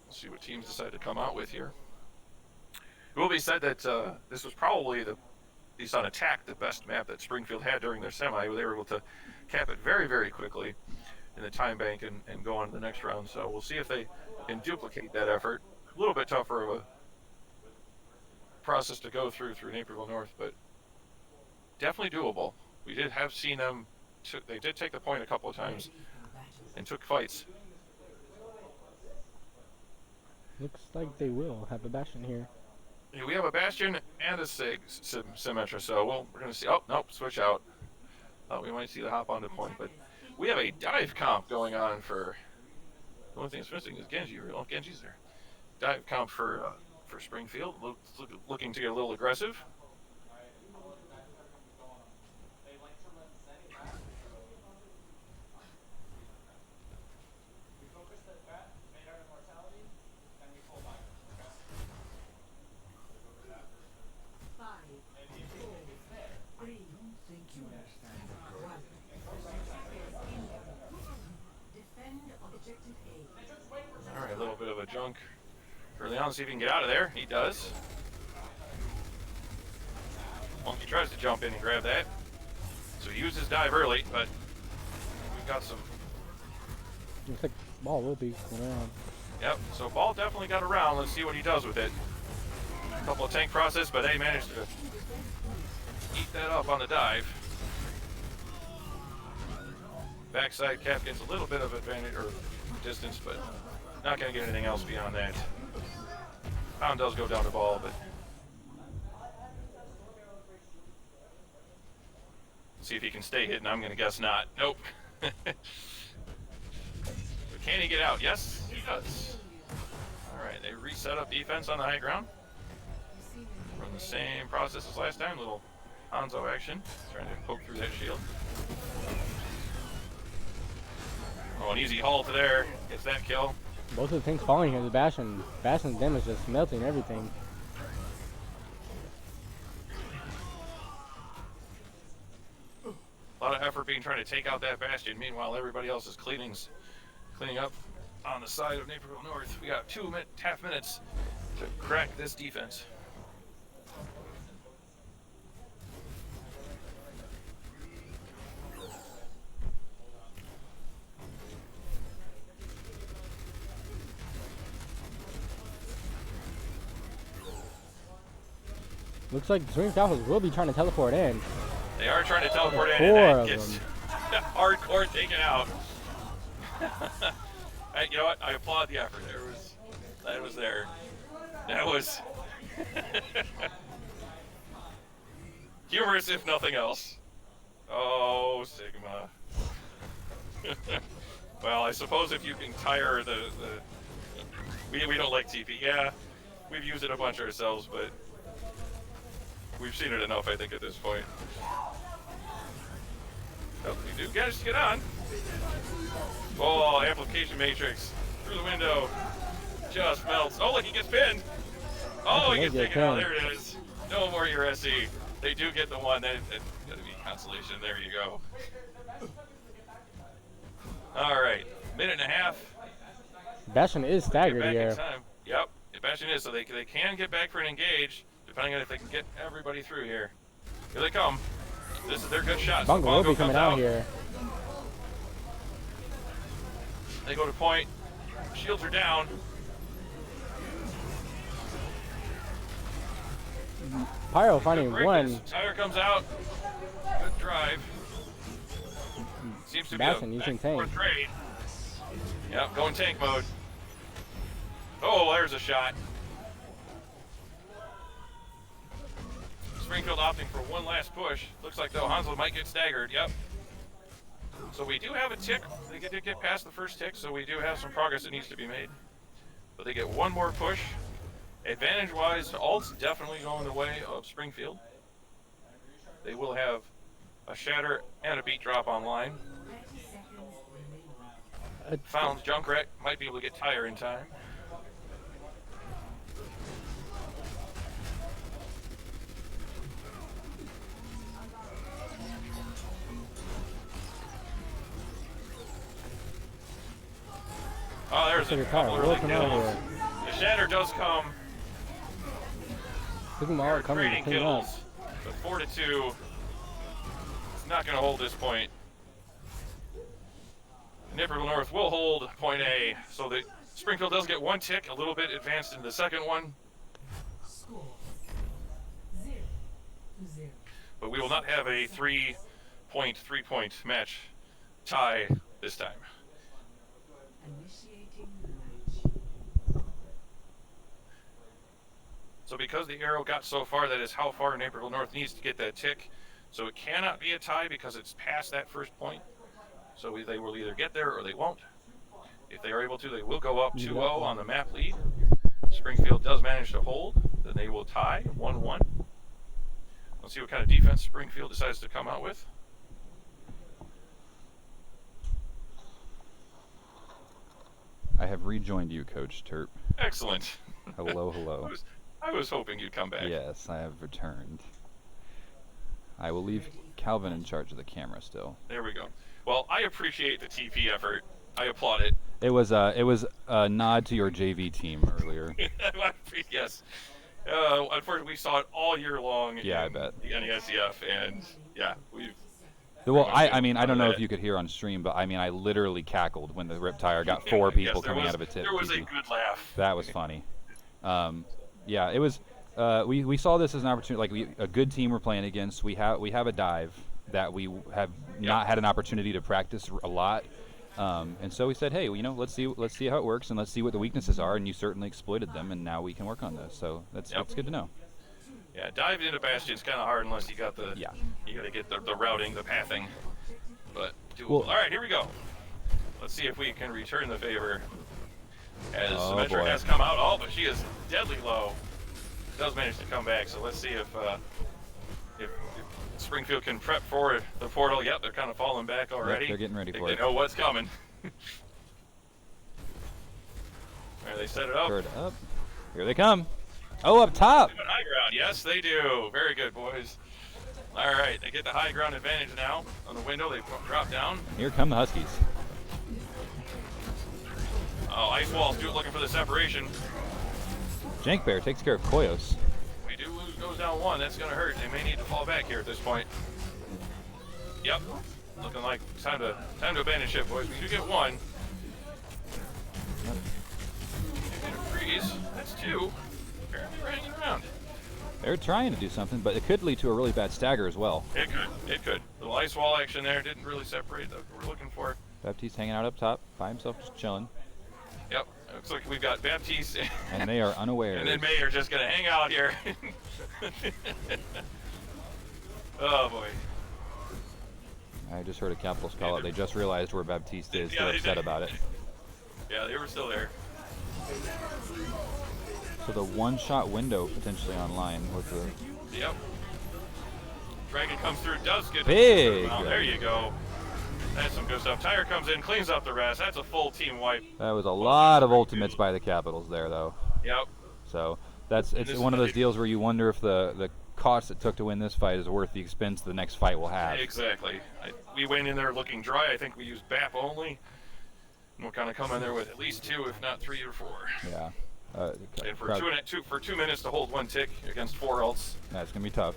Let's see what teams decide to come out with here. It will be said that this was probably, at least on attack, the best map that Springfield had during their semi. They were able to cap it very, very quickly in the time bank and go on to the next round. So we'll see if they can duplicate that effort. A little bit tougher of a process to go through Naperville North, but definitely doable. We did have seen them. They did take the point a couple of times and took fights. Looks like they will have a Bastion here. Yeah, we have a Bastion and a Symmetra, so we're going to see. Oh, nope, switch out. We might see the hop on the point, but We have a dive comp going on for. The only thing that's missing is Genji. Oh, Genji's there. Dive comp for Springfield. Looking to get a little aggressive. All right, a little bit of a junk early on. See if he can get out of there. He does. Monkey tries to jump in and grab that. So he used his dive early, but we've got some. Looks like ball will be going around. Yep, so ball definitely got around. Let's see what he does with it. A couple of tank process, but they managed to eat that up on the dive. Backside cap gets a little bit of advantage or distance, but not going to get anything else beyond that. Pound does go down to ball, but see if he can stay hidden. I'm going to guess not. Nope. But can he get out? Yes, he does. All right, they reset up defense on the high ground. From the same process as last time, little Hanzo action, trying to poke through that shield. Oh, an easy haul to there, gets that kill. Both of the things falling here, the Bastion's damage just melting everything. A lot of effort being trying to take out that Bastion. Meanwhile, everybody else is cleaning up on the side of Naperville North. We got 2.5 minutes to crack this defense. Looks like Swing South will be trying to teleport in. They are trying to teleport in, Four and of that gets them. hardcore taken out. Hey, you know what? I applaud the effort. That was there. That was humorous, if nothing else. Oh, Sigma. Well, I suppose if you can tire we don't like TP. Yeah, we've used it a bunch ourselves, but we've seen it enough, I think, at this point. Oh, we do get on. Oh, application matrix through the window. Just melts. Oh, look, he gets pinned. Oh, he gets taken out. There it is. No more USC. They do get the one. That's going to be consolation. There you go. All right. Minute and a half. Bastion is staggered Get back here. in time. Yep. Bastion is, so they can get back for an engage, depending on if they can get everybody through here. Here they come. This is their good shot. Bungo will be comes coming out here. They go to point. Shields are down. Pyro finding Break one. this. Tire comes out. Good drive. Seems to Bastion be a using back and forth tank. trade. Yep, going tank mode. Oh, there's a shot. Springfield opting for one last push. Looks like, though, Hansel might get staggered. Yep. So we do have a tick. They did get past the first tick, so we do have some progress that needs to be made. But they get one more push. Advantage-wise, Alt's definitely going the way of Springfield. They will have a shatter and a beat drop online. Found Junkrat might be able to get Tire in time. Oh, there's a couple early kills. The shatter does come. Look at them all coming to Trading clean up. kills. But 4-2. It's not going to hold this point. Naperville North will hold point A, so that Springfield does get one tick, a little bit advanced into the second one. Score 0-0. But we will not have a 3-point match tie this time. Initiating match. So because the arrow got so far, that is how far Naperville North needs to get that tick. So it cannot be a tie because it's past that first point. So they will either get there or they won't. If they are able to, they will go up 2-0 on the map lead. Springfield does manage to hold, then they will tie 1-1. Let's see what kind of defense Springfield decides to come out with. I have rejoined you, Coach Terp. Excellent. Hello, hello. I was hoping you'd come back. Yes, I have returned. I will leave Calvin in charge of the camera still. There we go. Well, I appreciate the TP effort. I applaud it. It was a nod to your JV team earlier. Yes. Unfortunately, we saw it all year long. Yeah, I in bet. the NESCF, and yeah, we've. Well, I mean, I don't know if you could hear on stream, but I mean, I literally cackled when the rip tire got 4 people coming out of a tip. There was a good laugh. That was funny. Yeah, it was. We saw this as an opportunity, like a good team we're playing against. We have a dive that we have not had an opportunity to practice a lot, and so we said, hey, let's see how it works and let's see what the weaknesses are. And you certainly exploited them, and now we can work on those. So that's good to know. Yeah, diving into Bastion's kind of hard unless you got the. Yeah. You got to get the routing, the pathing, but doable. Well, all right, here we go. Let's see if we can return the favor. As Symmetra boy. has come out, but she is deadly low. Does manage to come back, so let's see if Springfield can prep for the portal. Yep, they're kind of falling back already. Yep, they're getting ready for They it. know what's coming. There, they set it up. Bird up. Here they come. Oh, up top. High ground. Yes, they do. Very good, boys. All right, they get the high ground advantage now on the window. They drop down. Here come the Huskies. Oh, Ice Wall's looking for the separation. Jank Bear takes care of Koyos. We do lose, goes down 1. That's going to hurt. They may need to fall back here at this point. Yep. Looking like time to abandon ship, boys. We do get 1. Get a freeze. That's 2. Apparently we're hanging around. They're trying to do something, but it could lead to a really bad stagger as well. It could. It could. The ice wall action there didn't really separate what we're looking for. Baptiste hanging out up top by himself, just chilling. Yep. Looks like we've got Baptiste. And they are unaware. And then May are just going to hang out here. Oh, boy. I just heard a Capitals call out. They just realized where Baptiste is. Yeah, They're they upset did. about it. Yeah, they were still there. So the one-shot window potentially online with the... Yep. Dragon comes through, does get Big. Oh, there you go. That's some good stuff. Tire comes in, cleans up the rest. That's a full team wipe. That was a lot of ultimates by the Capitals there, though. Yep. So it's one of those deals where you wonder if the cost it took to win this fight is worth the expense the next fight will have. Exactly. We went in there looking dry. I think we used BAP only. And we'll kind of come in there with at least 2, if not 3 or 4. Yeah. And for 2 minutes to hold 1 tick against 4 ults. That's going to be tough.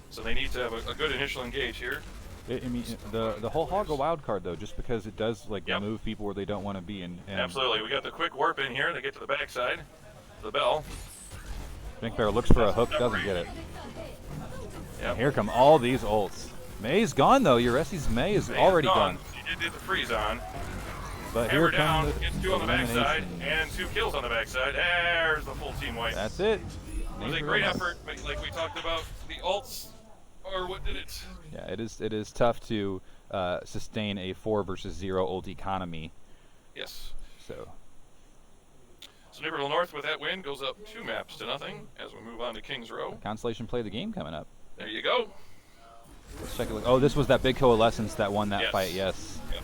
So they need to have a good initial engage here. I mean, the whole hog a wild card, though, just because it does Yep. move people where they don't want to be. And Absolutely. We got the quick warp in here. They get to the backside. The bell. Jank Bear looks for a hook, doesn't get it. Yep. And here come all these ults. May's gone, though. Uresi's May is already gone. He did get the freeze on. But Hammer here down, comes gets the 2 on the backside, elimination. and 2 kills on the backside. There's the full team wipe. That's it. It was a great effort, but like we talked about, the ults, or what did it? Yeah, it is tough to sustain a 4 versus 0 ult economy. Yes. So So Naperville North with that win goes up 2 maps to nothing as we move on to Kings Row. Constellation play the game coming up. There you go. Let's check it. Oh, this was that big coalescence that won that Yes. fight. Yes. Yep.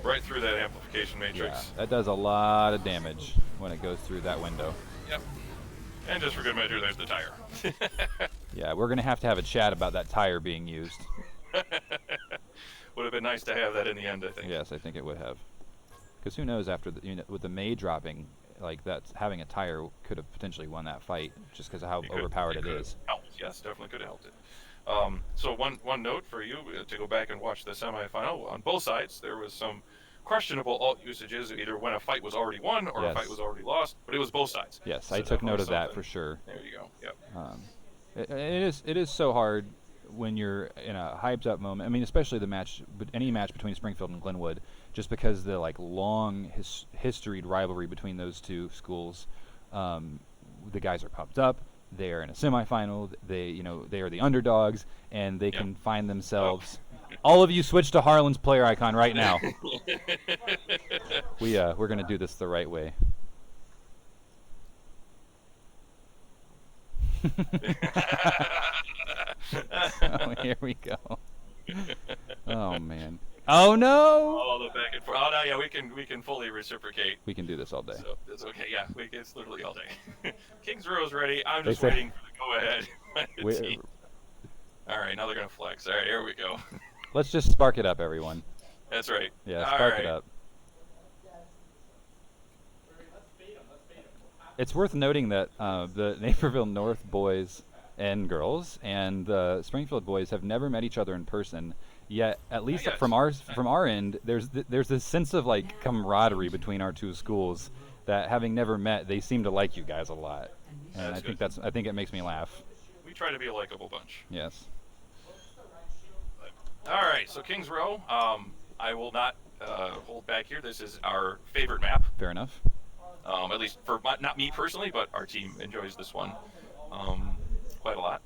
Right through that amplification Yeah, matrix. that does a lot of damage when it goes through that window. Yep. And just for good measure, there's the tire. Yeah, we're gonna have a chat about that tire being used. Would have been nice to have that in the end, I think. Yes, I think it would have. Because who knows, after with the May dropping, like that's having a tire could have potentially won that fight just because of how overpowered it is. Helped. Yes, definitely could have helped it. So one note for you to go back and watch the semifinal. On both sides, there was some questionable alt usages, either when a fight was already won or a Yes. fight was already lost. But it was both sides. Yes, So I took note definitely of that something. for sure. There you go. Yep. It is so hard when you're in a hyped up moment. I mean, especially any match between Springfield and Glenwood, just because the like long historied rivalry between those two schools. The guys are pumped up. They're in a semifinal. They are the underdogs, and they can find themselves All of you switch to Harlan's player icon right now. We're gonna do this the right way. Oh, here we go. Oh man. Oh no. All the back and forth. Oh no, yeah, we can fully reciprocate. We can do this all day. So it's okay. Yeah, it's literally all day. King's Row's ready. I'm They just say- waiting for the go ahead. We- All right, now they're gonna flex. All right, here we go. Let's just spark it up, everyone. That's right. Yeah, All spark right. it up. It's worth noting that the Naperville North boys and girls and the Springfield boys have never met each other in person. Yet, at least guess. from our end, there's this sense of like camaraderie between our two schools that, having never met, they seem to like you guys a lot, and That's I think it makes me laugh. We try to be a likable bunch. Yes. All right, so King's Row. I will not hold back here. This is our favorite map. Fair enough. At least for not me personally, but our team enjoys this one quite a lot.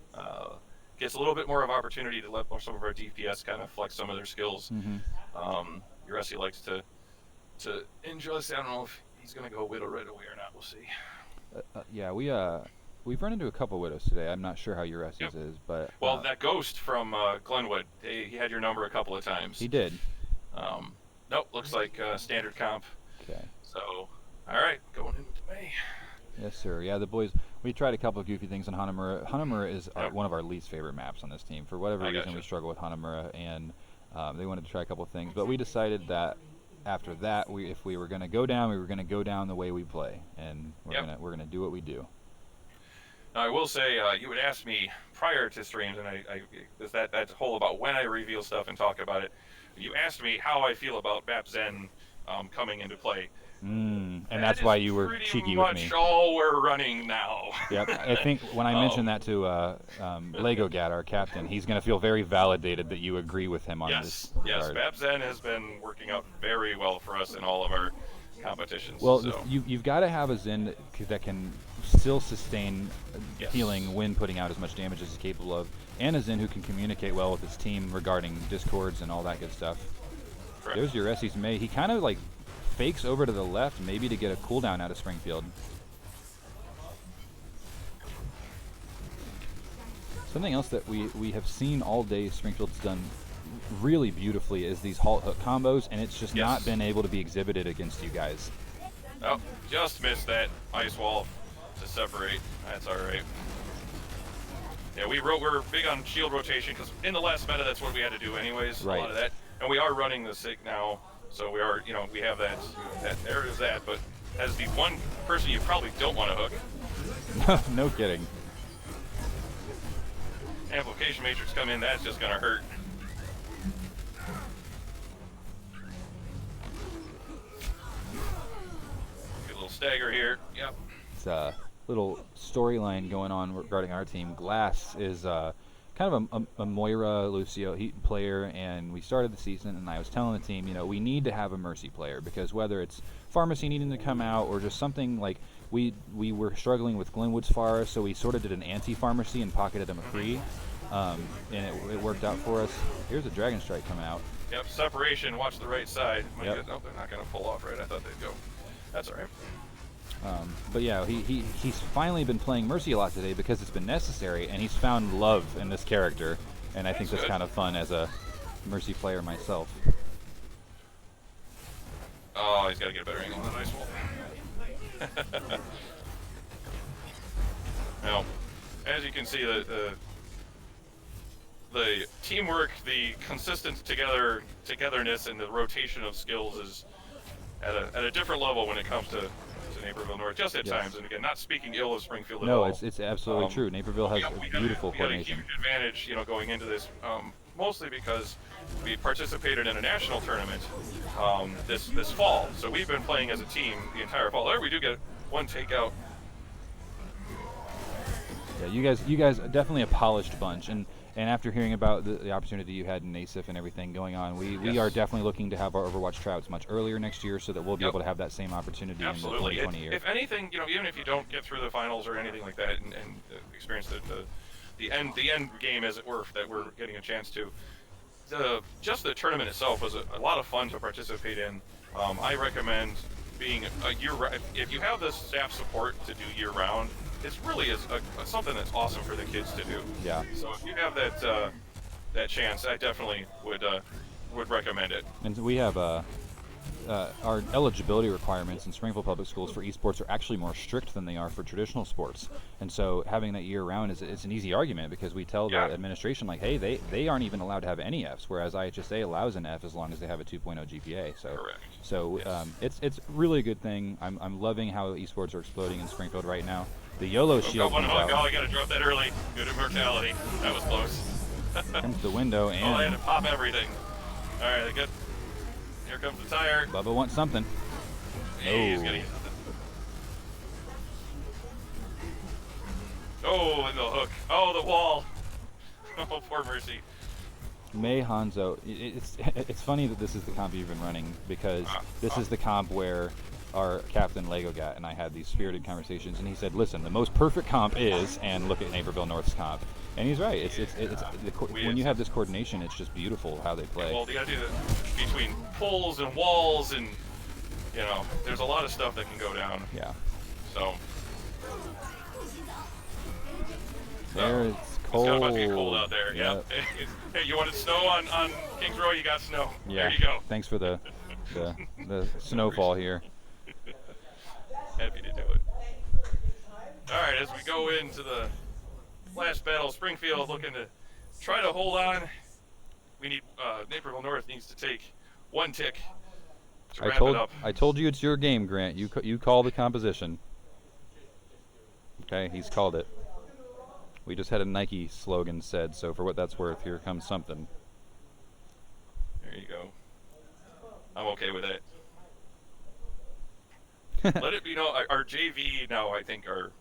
Gets a little bit more of opportunity to let some of our DPS kind of flex some of their skills. Uresi likes to enjoy this. I don't know if he's going to go Widow right away or not. We'll see. Yeah, we've run into a couple widows today. I'm not sure how Uresi's Yep. is, but Well, that ghost from Glenwood, he had your number a couple of times. he did. Nope, looks like standard comp. Okay. So, all right, going into May. Yes, sir. Yeah, the boys. We tried a couple of goofy things on Hanamura. Hanamura is Yep. one of our least favorite maps on this team. For whatever I reason, gotcha. we struggle with Hanamura, and they wanted to try a couple of things. But we decided that after that, if we were going to go down, we were going to go down the way we play, and we're gonna do what we do. Now, I will say, you would ask me prior to streams, and that's whole about when I reveal stuff and talk about it. You asked me how I feel about Map Zen coming into play. And That that's is why you were pretty cheeky with me. much all we're running now. Yep. I think when I mentioned that to Lego Gat, our captain, he's going to feel very validated that you agree with him on this. Yes, regard. Map Zen has been working out very well for us in all of our competitions. Well, so. you've got to have a Zen that can still sustain Yes. healing when putting out as much damage as he's capable of, and a Zen who can communicate well with his team regarding discords and all that good stuff. Correct. There's your Uresi's May. He kind of like fakes over to the left, maybe to get a cooldown out of Springfield. Something else that we have seen all day Springfield's done really beautifully is these halt hook combos, and it's just Yes. not been able to be exhibited against you guys. Oh, just missed that ice wall to separate. That's all right. Yeah, we're big on shield rotation because in the last meta, that's what we had to do anyways. Right. A lot of that, and we are running the SIG now, so we are, we have that. There is that, but as the one person you probably don't want to hook, No kidding. amplification matrix come in, that's just gonna hurt. Get a little stagger here. Yep. It's a little storyline going on regarding our team. Glass is kind of a Moira Lucio Heaton player, and we started the season, and I was telling the team, we need to have a Mercy player, because whether it's Pharmacy needing to come out or just something like we were struggling with Glenwood's Pharah, so we sort of did an anti-Pharmacy and pocketed him a free, and it worked out for us. Here's a Dragon Strike coming out. Yep, separation, watch the right side. Yep. Nope, they're not going to pull off right. I thought they'd go. That's all right. But yeah, he's finally been playing Mercy a lot today because it's been necessary, and he's found love in this character, and I think that's good. kind of fun as a Mercy player myself. Oh, he's got to get a better angle on the ice wall. Now, as you can see, the teamwork, the consistent togetherness, and the rotation of skills is at a different level when it comes to Naperville North, just at Yes. times. And again, not speaking ill of Springfield at No, all. it's absolutely true. Naperville has we beautiful had a coordination. huge advantage, going into this, mostly because we participated in a national tournament this fall. So we've been playing as a team the entire fall. There we do get one takeout. Yeah, you guys are definitely a polished bunch, and after hearing about the opportunity you had in NASIF and everything going on, we Yes. are definitely looking to have our Overwatch tryouts much earlier next year, so that we'll be Yep. able to have that same opportunity Absolutely. in the 2020 year. If anything, even if you don't get through the finals or anything like that, and experience the end game, as it were, that we're getting a chance to, just the tournament itself was a lot of fun to participate in. I recommend being a year. If you have the staff support to do year round, it's really something that's awesome for the kids to do. Yeah. So if you have that chance, I definitely would recommend it. And we have our eligibility requirements in Springfield Public Schools for esports are actually more strict than they are for traditional sports. And so having that year round is an easy argument, because we tell the administration, like, hey, they aren't even allowed to have any Fs, whereas IHSA allows an F as long as they have a 2.0 GPA. So, Correct. So it's really a good thing. I'm loving how esports are exploding in Springfield right now. The YOLO shield comes out. Oh, I got to drop that early. Good immortality. That was close. Comes the window, I had and to pop everything. All right, good. Here comes the tire. Bubba wants something. Hey, he's gonna. Oh, and the hook. Oh, the wall. Oh, poor Mercy. May Hanzo, it's funny that this is the comp you've been running, because this is the comp where our captain Lego Gat and I had these spirited conversations, and he said, listen, the most perfect comp is, and look at Naperville North's comp. And he's right. When you have this coordination, it's just beautiful how they play. Well, you gotta do the between poles and walls, and there's a lot of stuff that can go down. Yeah. So. There it's cold. It's about to get cold out there. Yep. Yeah. Hey, you wanted snow on Kings Row? You got snow. Yeah. There you go. Thanks for the snowfall here. Happy to do it. All right, as we go into the last battle, Springfield looking to try to hold on. We need Naperville North needs to take one tick to wrap it up. I told you it's your game, Grant. You call the composition. Okay, he's called it. We just had a Nike slogan said, so for what that's worth, here comes something. There you go. I'm okay with that. Let it be known, our JV now, I think, are